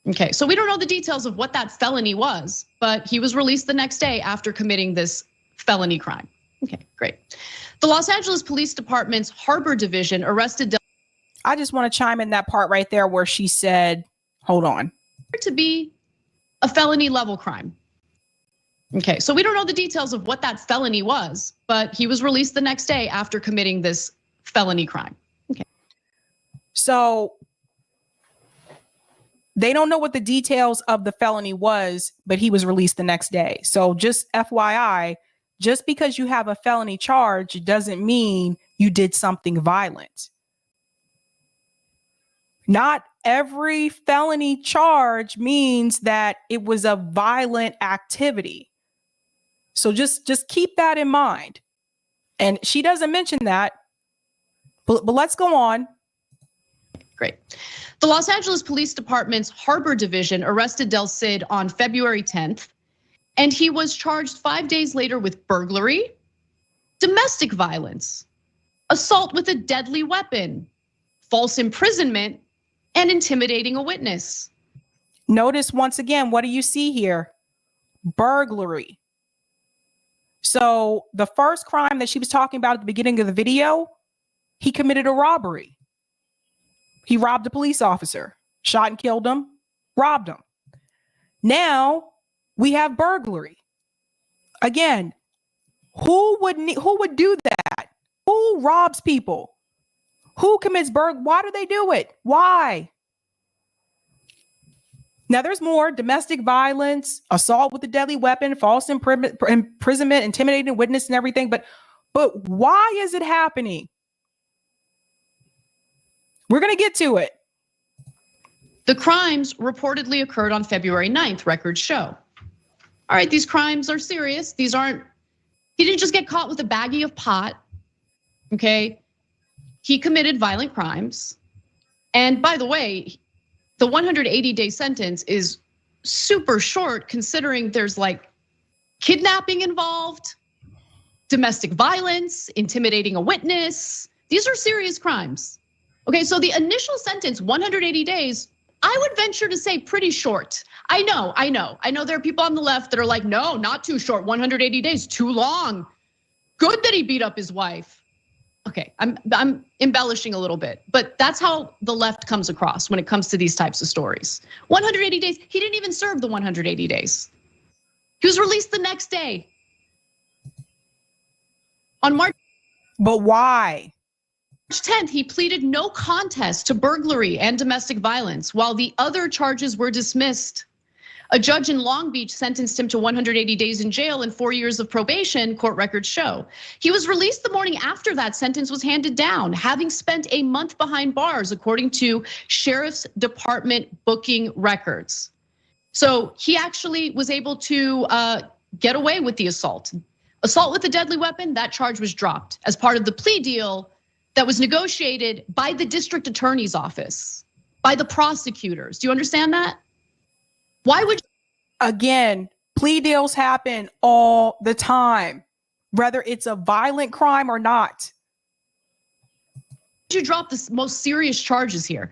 Okay, so we don't know the details of what that felony was, but he was released the next day after committing this felony crime. Okay, great. The Los Angeles Police Department's Harbor Division arrested.
I just want to chime in that part right there where she said, hold on.
To be a felony level crime. Okay, so we don't know the details of what that felony was, but he was released the next day after committing this felony crime. Okay.
So they don't know what the details of the felony was, but he was released the next day. So just FYI, just because you have a felony charge doesn't mean you did something violent. Not every felony charge means that it was a violent activity. So just keep that in mind. And she doesn't mention that, but let's go on.
Great. The Los Angeles Police Department's Harbor Division arrested Del Cid on February 10th, and he was charged 5 days later with burglary, domestic violence, assault with a deadly weapon, false imprisonment, and intimidating a witness.
Notice once again, what do you see here? Burglary. So the first crime that she was talking about at the beginning of the video, he committed a robbery. He robbed a police officer, shot and killed him, robbed him. Now we have burglary. Again, who would do that? Who robs people? Who commits burglary? Why do they do it? Why? Now there's more: domestic violence, assault with a deadly weapon, false imprisonment, intimidating witness, and everything. But why is it happening? We're going to get to it.
The crimes reportedly occurred on February 9th, records show. All right, these crimes are serious. He didn't just get caught with a baggie of pot, okay? He committed violent crimes. And by the way, the 180-day sentence is super short considering there's like kidnapping involved, domestic violence, intimidating a witness. These are serious crimes. Okay, so the initial sentence, 180 days, I would venture to say pretty short. I know there are people on the left that are like, no, not too short, 180 days, too long. Good that he beat up his wife. Okay, I'm embellishing a little bit, but that's how the left comes across when it comes to these types of stories. 180 days, he didn't even serve the 180 days. He was released the next day. On March.
But why?
March 10th, he pleaded no contest to burglary and domestic violence while the other charges were dismissed. A judge in Long Beach sentenced him to 180 days in jail and 4 years of probation, court records show. He was released the morning after that sentence was handed down, having spent a month behind bars, according to Sheriff's Department booking records. So he actually was able to get away with the assault. Assault with a deadly weapon, that charge was dropped as part of the plea deal that was negotiated by the district attorney's office, by the prosecutors. Do you understand that? Why would
Again, plea deals happen all the time, whether it's a violent crime or not.
you drop the most serious charges here?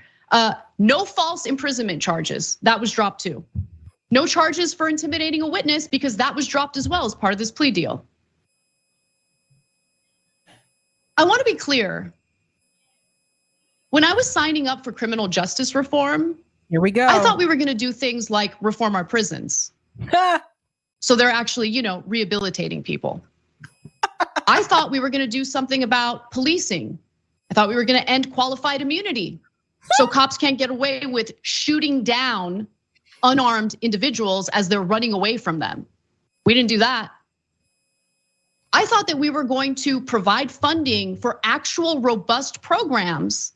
No false imprisonment charges, that was dropped too. No charges for intimidating a witness because that was dropped as well as part of this plea deal. I want to be clear. When I was signing up for criminal justice reform,
here we go.
I thought we were gonna do things like reform our prisons. So they're actually, rehabilitating people. I thought we were gonna do something about policing. I thought we were gonna end qualified immunity. So cops can't get away with shooting down unarmed individuals as they're running away from them. We didn't do that. I thought that we were going to provide funding for actual robust programs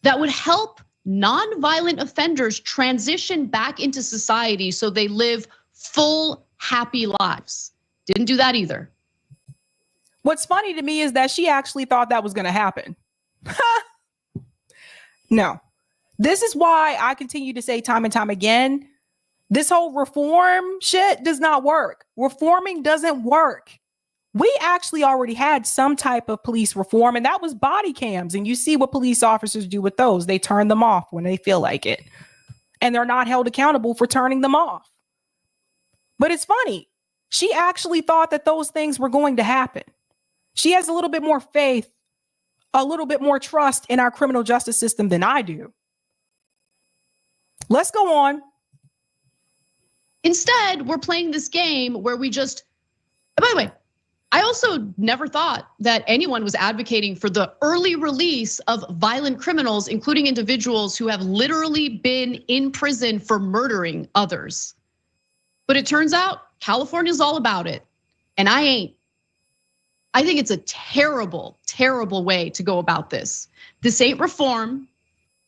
that would help non-violent offenders transition back into society so they live full, happy lives. Didn't do that either.
What's funny to me is that she actually thought that was gonna happen. No, this is why I continue to say time and time again, this whole reform shit does not work. Reforming doesn't work. We actually already had some type of police reform, and that was body cams. And you see what police officers do with those. They turn them off when they feel like it. And they're not held accountable for turning them off. But it's funny. She actually thought that those things were going to happen. She has a little bit more faith, a little bit more trust in our criminal justice system than I do. Let's go on.
Instead, we're playing this game where we just, by the way, I also never thought that anyone was advocating for the early release of violent criminals, including individuals who have literally been in prison for murdering others. But it turns out California's all about it, and I ain't. I think it's a terrible, terrible way to go about this. This ain't reform.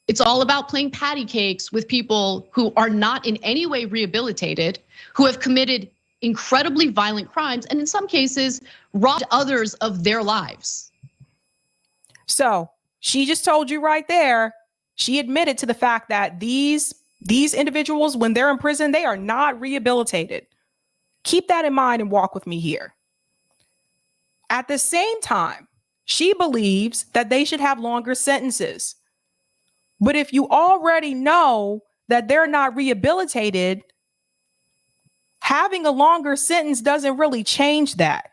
It's all about playing patty cakes with people who are not in any way rehabilitated, who have committed incredibly violent crimes, and in some cases, robbed others of their lives.
So she just told you right there, she admitted to the fact that these individuals, when they're in prison, they are not rehabilitated. Keep that in mind and walk with me here. At the same time, she believes that they should have longer sentences. But if you already know that they're not rehabilitated, having a longer sentence doesn't really change that.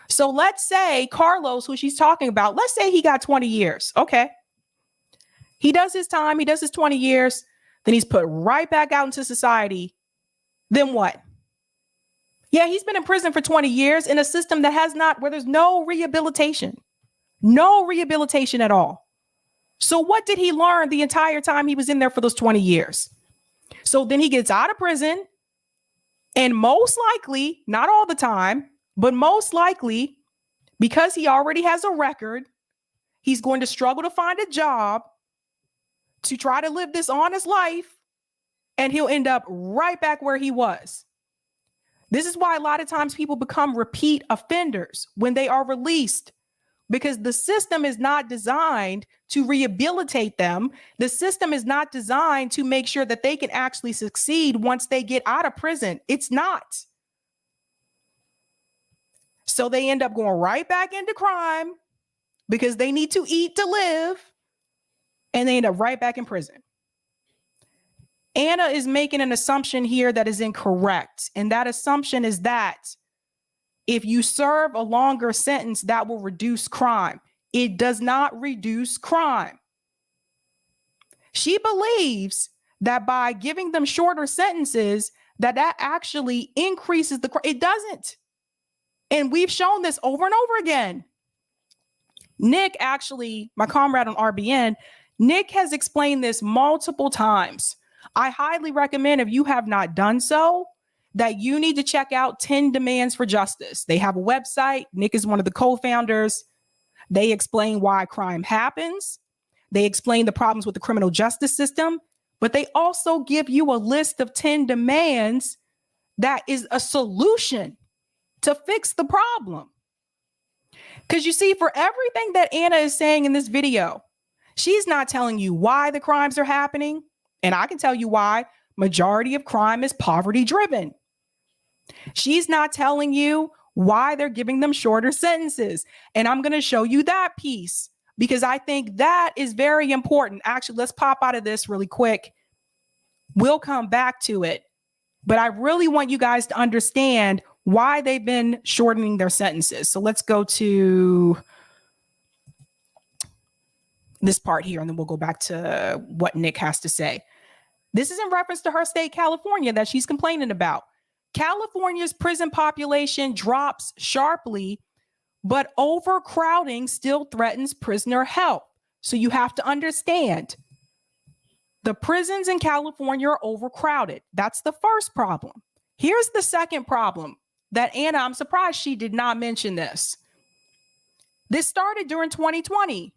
So let's say Carlos, who she's talking about, let's say he got 20 years. Okay. He does his time, he does his 20 years, then he's put right back out into society. Then what? Yeah, he's been in prison for 20 years in a system that has not, where there's no rehabilitation at all. So what did he learn the entire time he was in there for those 20 years? So then he gets out of prison, and most likely, not all the time, but most likely, because he already has a record, he's going to struggle to find a job to try to live this honest life, and he'll end up right back where he was. This is why a lot of times people become repeat offenders when they are released, because the system is not designed to rehabilitate them. The system is not designed to make sure that they can actually succeed once they get out of prison. It's not. So they end up going right back into crime because they need to eat to live, and they end up right back in prison. Anna is making an assumption here that is incorrect. And that assumption is that if you serve a longer sentence, that will reduce crime. It does not reduce crime. She believes that by giving them shorter sentences, that actually increases the crime. It doesn't. And we've shown this over and over again. Nick, actually, my comrade on RBN, Nick has explained this multiple times. I highly recommend, if you have not done so, that you need to check out 10 Demands for Justice. They have a website. Nick is one of the co-founders. They explain why crime happens. They explain the problems with the criminal justice system, but they also give you a list of 10 demands that is a solution to fix the problem. Because you see, for everything that Anna is saying in this video, she's not telling you why the crimes are happening. And I can tell you why. Majority of crime is poverty driven. She's not telling you why they're giving them shorter sentences. And I'm going to show you that piece because I think that is very important. Actually, let's pop out of this really quick. We'll come back to it. But I really want you guys to understand why they've been shortening their sentences. So let's go to this part here, and then we'll go back to what Nick has to say. This is in reference to her state, California, that she's complaining about. California's prison population drops sharply, but overcrowding still threatens prisoner health. So you have to understand, the prisons in California are overcrowded. That's the first problem. Here's the second problem that Anna, I'm surprised she did not mention this. This started during 2020.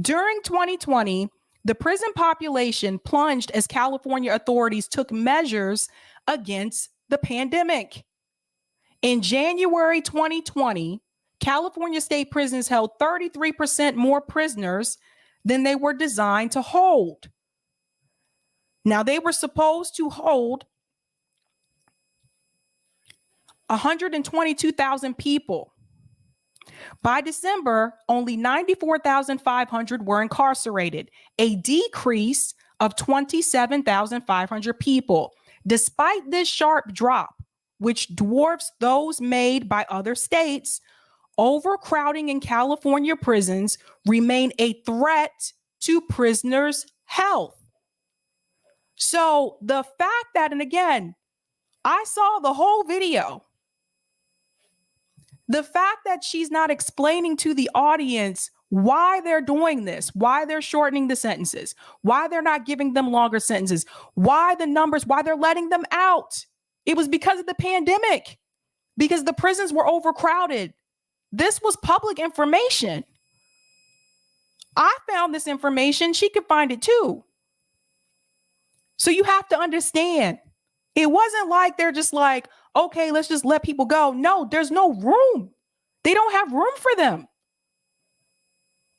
During 2020, the prison population plunged as California authorities took measures against the pandemic. In January 2020, California state prisons held 33% more prisoners than they were designed to hold. Now, they were supposed to hold 122,000 people. By December, only 94,500 were incarcerated, a decrease of 27,500 people. Despite this sharp drop, which dwarfs those made by other states, overcrowding in California prisons remain a threat to prisoners' health. So the fact that, and again, I saw the whole video. The fact that she's not explaining to the audience why they're doing this, why they're shortening the sentences, why they're not giving them longer sentences, why the numbers, why they're letting them out. It was because of the pandemic, because the prisons were overcrowded. This was public information. I found this information. She could find it too. So you have to understand, it wasn't like they're just like, okay, let's just let people go. No, there's no room. They don't have room for them.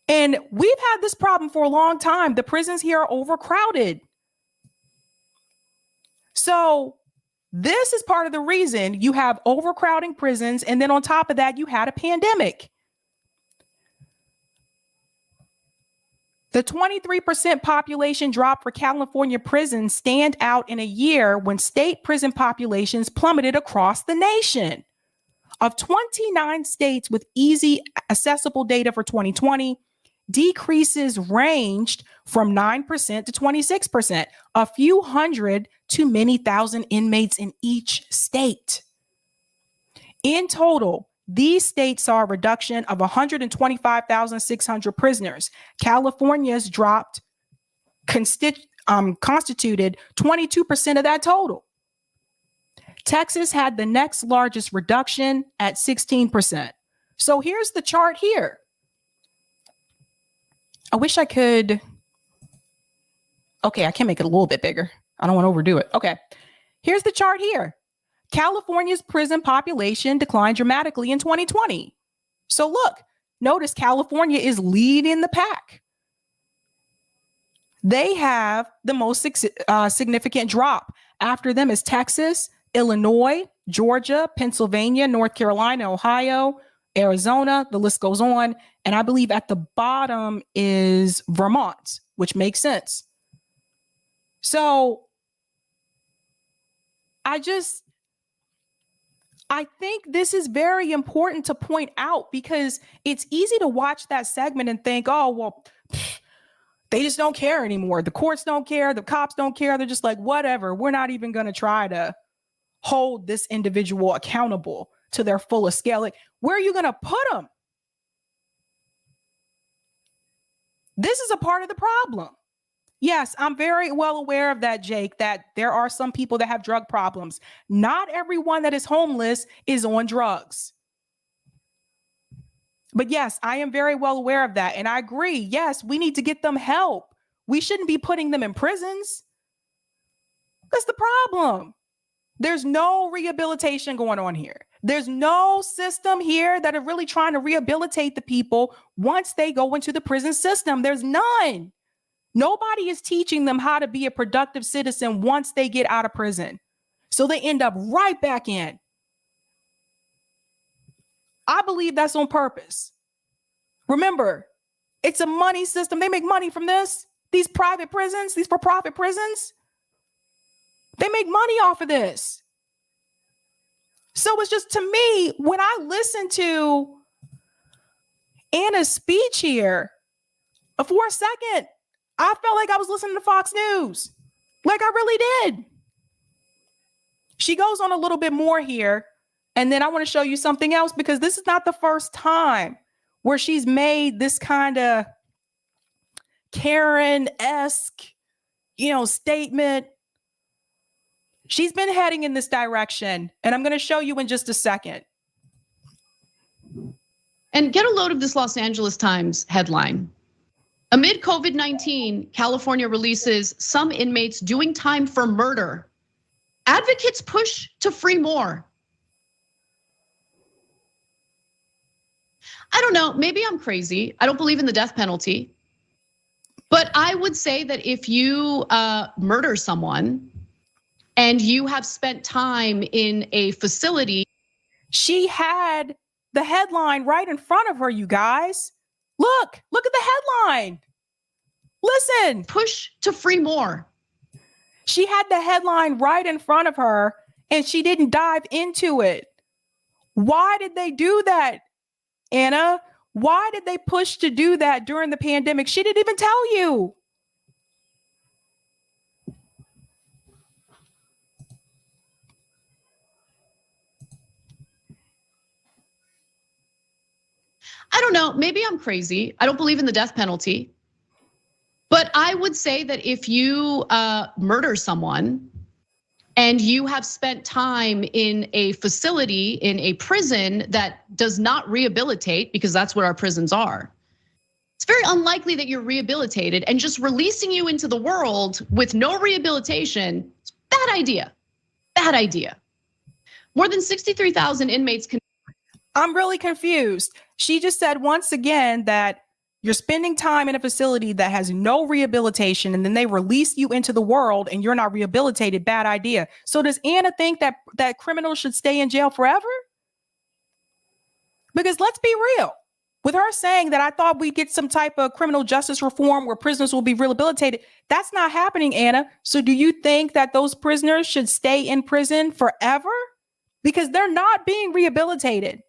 And we've had this problem for a long time. The prisons here are overcrowded. So this is part of the reason you have overcrowding prisons. And then on top of that, you had a pandemic. The 23% population drop for California prisons stand out in a year when state prison populations plummeted across the nation. Of 29 states with easy accessible data for 2020, decreases ranged from 9% to 26%, a few hundred to many thousand inmates in each state. In total, these states saw a reduction of 125,600 prisoners. California's dropped constituted 22% of that total. Texas had the next largest reduction at 16%. So here's the chart here. I wish I could. Okay, I can make it a little bit bigger. I don't want to overdo it. Okay, here's the chart here. California's prison population declined dramatically in 2020. So look, notice California is leading the pack. They have the most significant drop. After them is Texas, Illinois, Georgia, Pennsylvania, North Carolina, Ohio, Arizona, the list goes on. And I believe at the bottom is Vermont, which makes sense. So I think this is very important to point out because it's easy to watch that segment and think, oh, well, they just don't care anymore. The courts don't care. The cops don't care. They're just like, whatever. We're not even going to try to hold this individual accountable to their fullest scale. Like, where are you going to put them? This is a part of the problem. Yes, I'm very well aware of that, Jake, that there are some people that have drug problems. Not everyone that is homeless is on drugs. But yes, I am very well aware of that. And I agree. Yes, we need to get them help. We shouldn't be putting them in prisons. That's the problem. There's no rehabilitation going on here. There's no system here that are really trying to rehabilitate the people once they go into the prison system. There's none. Nobody is teaching them how to be a productive citizen once they get out of prison. So they end up right back in. I believe that's on purpose. Remember, it's a money system. They make money from this. These private prisons, these for-profit prisons, they make money off of this. So it's just, to me, when I listen to Anna's speech here, for a second, I felt like I was listening to Fox News. Like I really did. She goes on a little bit more here. And then I want to show you something else, because this is not the first time where she's made this kind of Karen-esque, statement. She's been heading in this direction, and I'm going to show you in just a second.
And get a load of this Los Angeles Times headline. Amid COVID-19, California releases some inmates doing time for murder. Advocates push to free more. I don't know, maybe I'm crazy. I don't believe in the death penalty. But I would say that if you murder someone and you have spent time in a facility.
She had the headline right in front of her, you guys. Look at the headline. Listen.
Push to free more.
She had the headline right in front of her and she didn't dive into it. Why did they do that, Anna? Why did they push to do that during the pandemic? She didn't even tell you.
I don't know, maybe I'm crazy. I don't believe in the death penalty. But I would say that if you murder someone and you have spent time in a facility, in a prison that does not rehabilitate, because that's what our prisons are, it's very unlikely that you're rehabilitated, and just releasing you into the world with no rehabilitation, it's a bad idea, bad idea. More than 63,000 inmates can.
I'm really confused. She just said once again that you're spending time in a facility that has no rehabilitation, and then they release you into the world and you're not rehabilitated. Bad idea. So does Anna think that criminals should stay in jail forever? Because let's be real. With her saying that I thought we'd get some type of criminal justice reform where prisoners will be rehabilitated, that's not happening, Anna. So do you think that those prisoners should stay in prison forever? Because they're not being rehabilitated.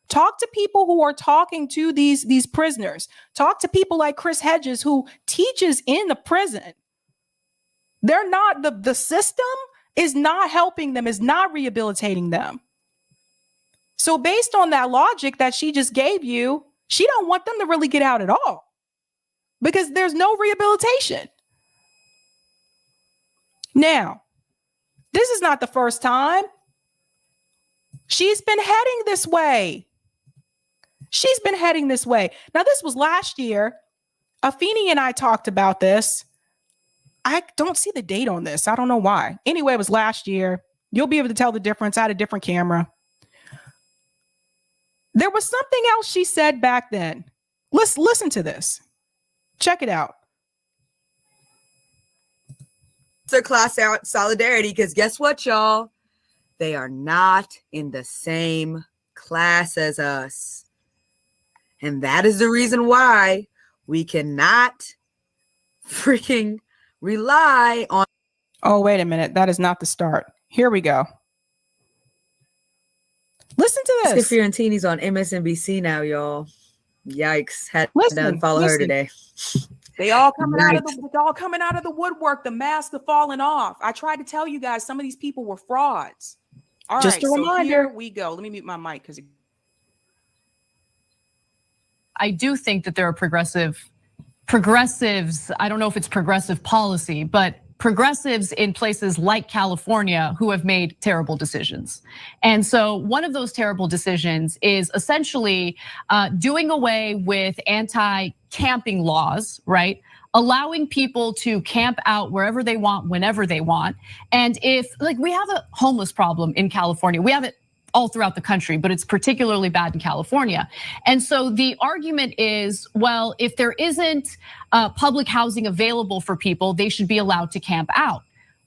Talk to people who are talking to these prisoners. Talk to people like Chris Hedges, who teaches in the prison. They're not, the system is not helping them, is not rehabilitating them. So based on that logic that she just gave you, she don't want them to really get out at all because there's no rehabilitation. Now, this is not the first time. She's been heading this way. She's been heading this way. Now, this was last year. Afeni and I talked about this. I don't see the date on this. I don't know why. Anyway, it was last year. You'll be able to tell the difference. I had a different camera. There was something else she said back then. Let's listen to this. Check it out.
It's a class solidarity, because guess what, y'all? They are not in the same class as us. And that is the reason why we cannot freaking rely on.
Oh, wait a minute. That is not the start. Here we go. Listen to this.
Fiorentini's on MSNBC now, y'all. Yikes. Had to follow her today.
They all coming out of the woodwork. The masks are falling off. I tried to tell you guys some of these people were frauds. All
Just
right,
a reminder.
Here we go. Let me mute my mic because
I do think that there are progressive
progressives, I don't know if it's progressive policy, but progressives in places like California who have made terrible decisions. And so one of those terrible decisions is essentially doing away with anti-camping laws, right? Allowing people to camp out wherever they want, whenever they want. And if, like, we have a homeless problem in California, we have it all throughout the country, but it's particularly bad in California. And so the argument is, well, if there isn't public housing available for people, they should be allowed to camp out.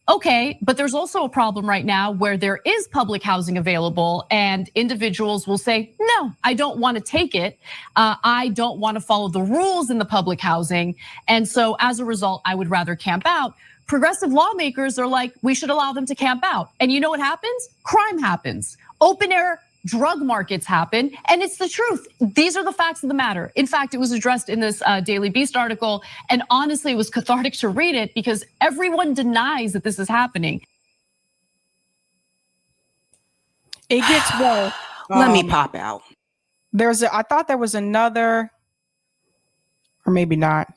Okay, but there's also a problem right now where there is public housing available and individuals will say, no, I don't want to take it. I don't want to follow the rules in the public housing. And so as a result, I would rather camp out. Progressive lawmakers are like, we should allow them to camp out. And you know what happens? Crime happens. Open air drug markets happen, and it's the truth. These are the facts of the matter. In fact, it was addressed in this Daily Beast article, and honestly, it was cathartic to read it because everyone denies that this is happening.
It gets worse.
Let me pop out.
I thought there was another, or maybe not.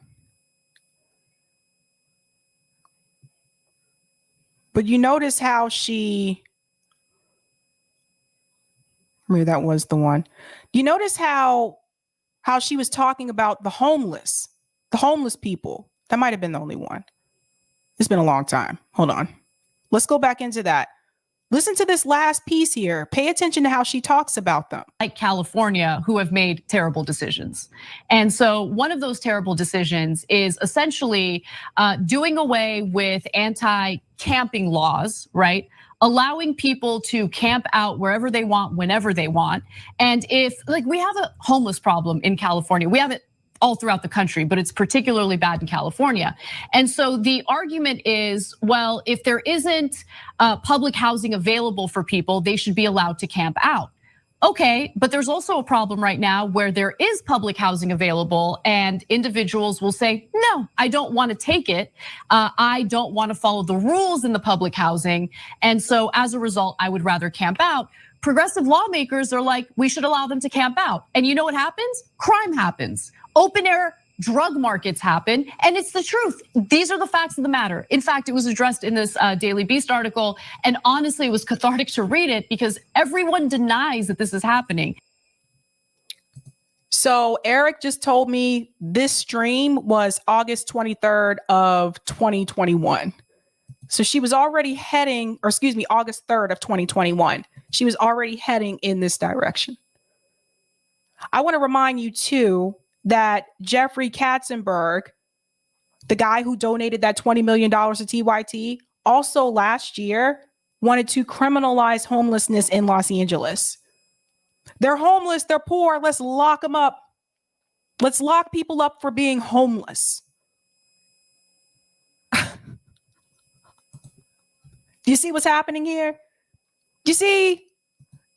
But you notice how maybe that was the one. Do you notice how she was talking about the homeless people? That might have been the only one. It's been a long time. Hold on. Let's go back into that. Listen to this last piece here. Pay attention to how she talks about them.
Like California, who have made terrible decisions. And so one of those terrible decisions is essentially doing away with anti-camping laws, right? Allowing people to camp out wherever they want, whenever they want. And if, like, we have a homeless problem in California, we have it all throughout the country, but it's particularly bad in California. And so the argument is, well, if there isn't public housing available for people, they should be allowed to camp out. Okay, but there's also a problem right now where there is public housing available and individuals will say, no, I don't want to take it. I don't want to follow the rules in the public housing. And so as a result, I would rather camp out. Progressive lawmakers are like, we should allow them to camp out. And you know what happens? Crime happens. Open air drug markets happen, and it's the truth. These are the facts of the matter. In fact, it was addressed in this Daily Beast article, and honestly, it was cathartic to read it because everyone denies that this is happening.
So Eric just told me this stream was August 23rd of 2021. So she was already heading, or excuse me, August 3rd of 2021. She was already heading in this direction. I want to remind you too that Jeffrey Katzenberg, the guy who donated that $20 million to TYT, also last year wanted to criminalize homelessness in Los Angeles. They're homeless, they're poor, let's lock them up. Let's lock people up for being homeless. Do you see what's happening here? Do you see?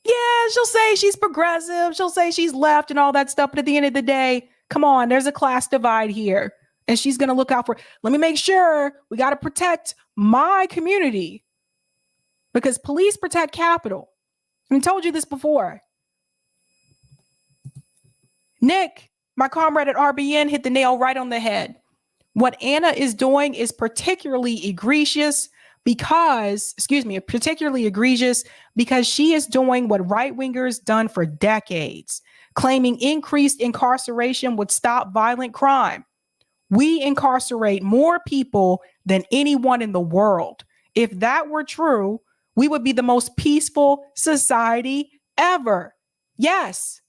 Yeah, she'll say she's progressive, she'll say she's left and all that stuff, but at the end of the day, come on, there's a class divide here. And she's gonna look out for, let me make sure we gotta protect my community because police protect capital. I told you this before. Nick, my comrade at RBN, hit the nail right on the head. What Anna is doing is particularly egregious because she is doing what right-wingers done for decades, claiming increased incarceration would stop violent crime. We incarcerate more people than anyone in the world. If that were true, we would be the most peaceful society ever. Yes.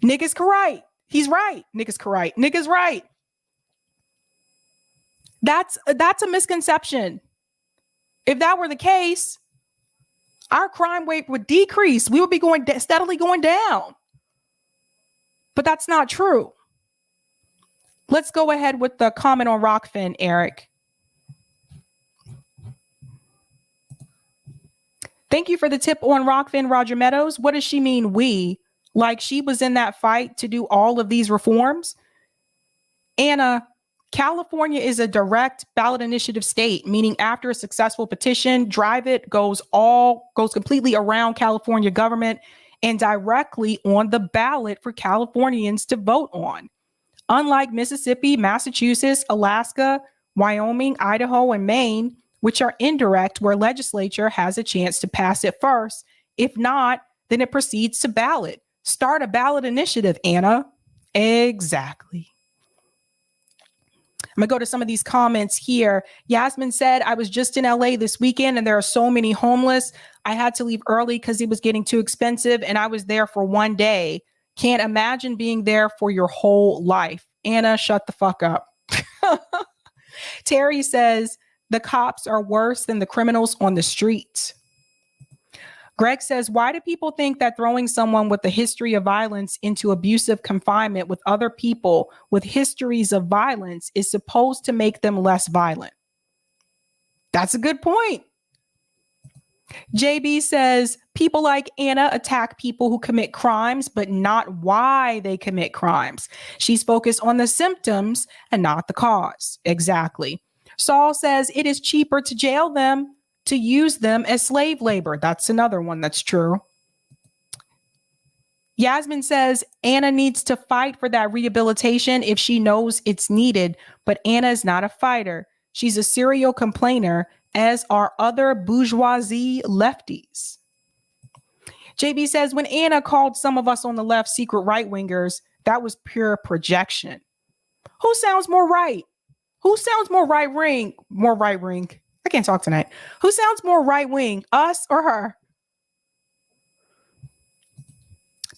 Nick is correct. He's right. Nick is correct. Nick is right. That's a misconception. If that were the case, our crime rate would decrease. We would be steadily going down. But that's not true. Let's go ahead with the comment on Rockfin, Eric. Thank you for the tip on Rockfin, Roger Meadows. What does she mean, we? Like she was in that fight to do all of these reforms? Anna, California is a direct ballot initiative state, meaning after a successful petition, Drive It goes completely around California government and directly on the ballot for Californians to vote on. Unlike Mississippi, Massachusetts, Alaska, Wyoming, Idaho, and Maine, which are indirect, where legislature has a chance to pass it first. If not, then it proceeds to ballot. Start a ballot initiative, Anna. Exactly. I'm going to go to some of these comments here. Yasmin said, I was just in LA this weekend and there are so many homeless. I had to leave early because it was getting too expensive and I was there for one day. Can't imagine being there for your whole life. Anna, shut the fuck up. Terry says, the cops are worse than the criminals on the streets. Greg says, why do people think that throwing someone with a history of violence into abusive confinement with other people with histories of violence is supposed to make them less violent? That's a good point. JB says, people like Anna attack people who commit crimes, but not why they commit crimes. She's focused on the symptoms and not the cause. Exactly. Saul says, it is cheaper to jail them to use them as slave labor. That's another one that's true. Yasmin says Anna needs to fight for that rehabilitation if she knows it's needed, but Anna is not a fighter. She's a serial complainer, as are other bourgeoisie lefties. JB says when Anna called some of us on the left secret right-wingers, that was pure projection. Who sounds more right? Who sounds more right-wing? More right-wing. I can't talk tonight. Who sounds more right-wing, us or her?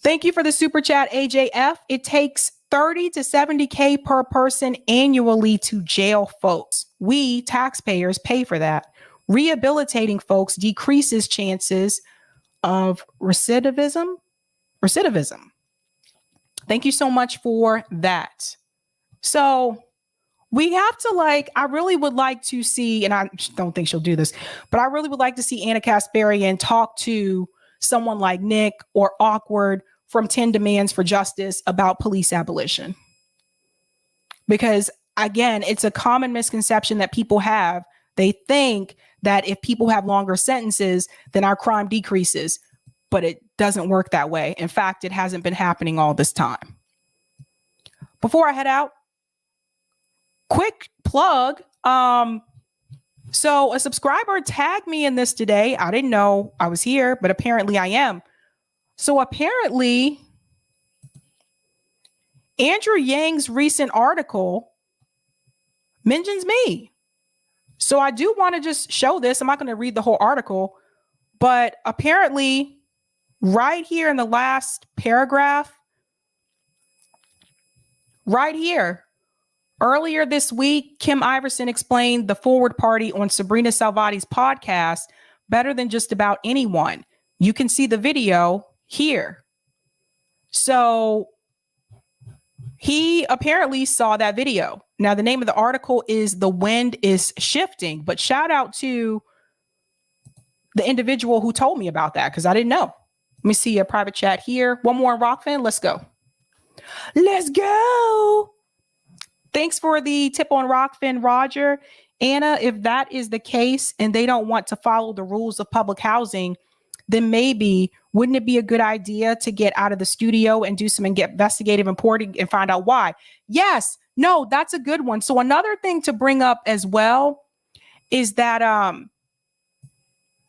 Thank you for the super chat, AJF. It takes 30 to 70K per person annually to jail folks. We, taxpayers, pay for that. Rehabilitating folks decreases chances of recidivism. Thank you so much for that. So we have to I really would like to see, and I don't think she'll do this, but I really would like to see Anna Kasparian talk to someone like Nick or Awkward from 10 Demands for Justice about police abolition. Because again, it's a common misconception that people have. They think that if people have longer sentences, then our crime decreases, but it doesn't work that way. In fact, it hasn't been happening all this time. Before I head out, quick plug. So a subscriber tagged me in this today. I didn't know I was here, but apparently I am. So apparently Andrew Yang's recent article mentions me. So I do want to just show this. I'm not going to read the whole article, but apparently right here in the last paragraph, right here, earlier this week, Kim Iverson explained the Forward Party on Sabrina Salvati's podcast better than just about anyone. You can see the video here. So he apparently saw that video. Now, the name of the article is The Wind is Shifting, but shout out to the individual who told me about that because I didn't know. Let me see a private chat here. One more Rockfin. Let's go. Let's go. Thanks for the tip on Rockfin, Roger. Anna, if that is the case and they don't want to follow the rules of public housing, then maybe wouldn't it be a good idea to get out of the studio and do some investigative reporting and find out why? Yes. No, that's a good one. So another thing to bring up as well is that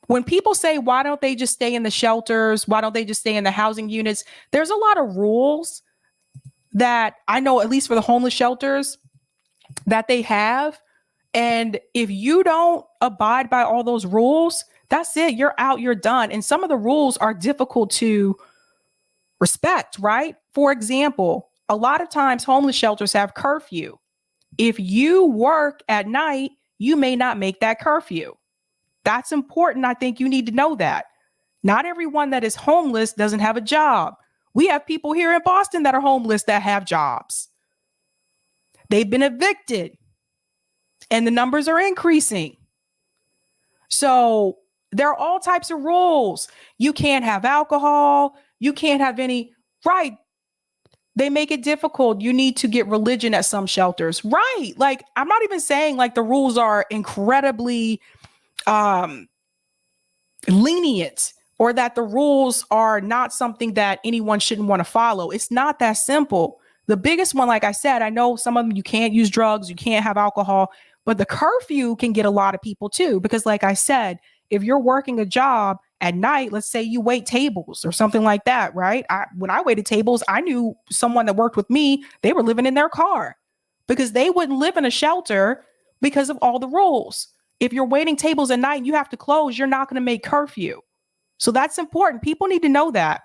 when people say, why don't they just stay in the shelters? Why don't they just stay in the housing units? There's a lot of rules that I know, at least for the homeless shelters, that they have. And if you don't abide by all those rules, that's it. You're out, you're done. And some of the rules are difficult to respect, right? For example, a lot of times homeless shelters have curfew. If you work at night, you may not make that curfew. That's important. I think you need to know that. Not everyone that is homeless doesn't have a job. We have people here in Boston that are homeless that have jobs. They've been evicted and the numbers are increasing. So there are all types of rules. You can't have alcohol. You can't have any, right? They make it difficult. You need to get religion at some shelters, right? Like, I'm not even saying like the rules are incredibly lenient or that the rules are not something that anyone shouldn't want to follow. It's not that simple. The biggest one, like I said, I know some of them, you can't use drugs, you can't have alcohol, but the curfew can get a lot of people too. Because like I said, if you're working a job at night, let's say you wait tables or something like that, right? When I waited tables, I knew someone that worked with me, they were living in their car because they wouldn't live in a shelter because of all the rules. If you're waiting tables at night and you have to close, you're not going to make curfew. So that's important. People need to know that.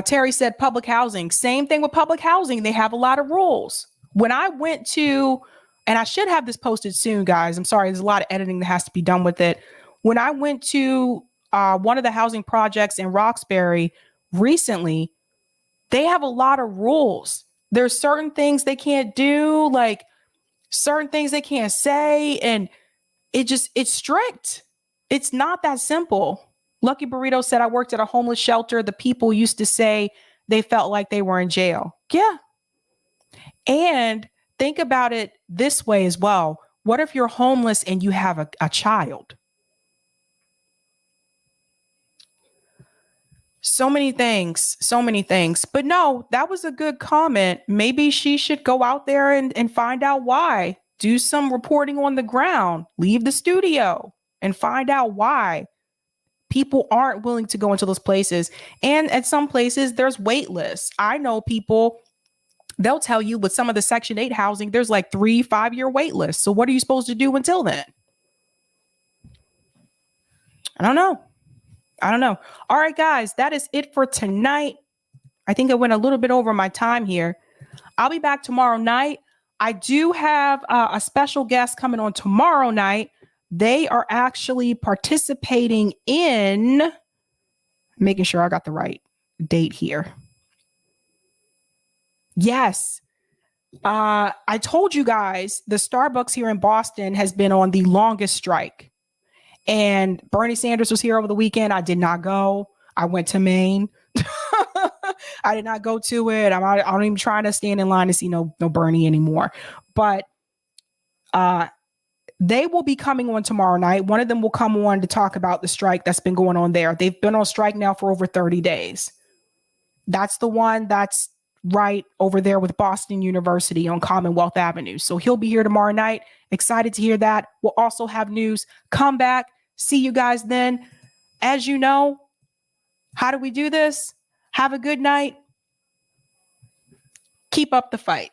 Terry said public housing. Same thing with public housing. They have a lot of rules. When I went to, and I should have this posted soon, guys. I'm sorry. There's a lot of editing that has to be done with it. When I went to one of the housing projects in Roxbury recently, they have a lot of rules. There's certain things they can't do, like certain things they can't say. And it's strict. It's not that simple. Lucky Burrito said, I worked at a homeless shelter. The people used to say they felt like they were in jail. Yeah. And think about it this way as well. What if you're homeless and you have a child? So many things. But no, that was a good comment. Maybe she should go out there and find out why. Do some reporting on the ground. Leave the studio and find out why people aren't willing to go into those places. And at some places, there's wait lists. I know people, they'll tell you with some of the Section 8 housing, there's like 3-5 year wait lists. So what are you supposed to do until then? I don't know. All right, guys, that is it for tonight. I think I went a little bit over my time here. I'll be back tomorrow night. I do have a special guest coming on tomorrow night. They are actually participating in, making sure I got the right date here. Yes. I told you guys the Starbucks here in Boston has been on the longest strike. And Bernie Sanders was here over the weekend. I did not go. I went to Maine. I did not go to it. I'm not even trying to stand in line to see no Bernie anymore. But they will be coming on tomorrow night. One of them will come on to talk about the strike that's been going on there. They've been on strike now for over 30 days. That's the one that's right over there with Boston University on Commonwealth Avenue. So he'll be here tomorrow night. Excited to hear that. We'll also have news. Come back. See you guys then. As you know, how do we do this? Have a good night. Keep up the fight.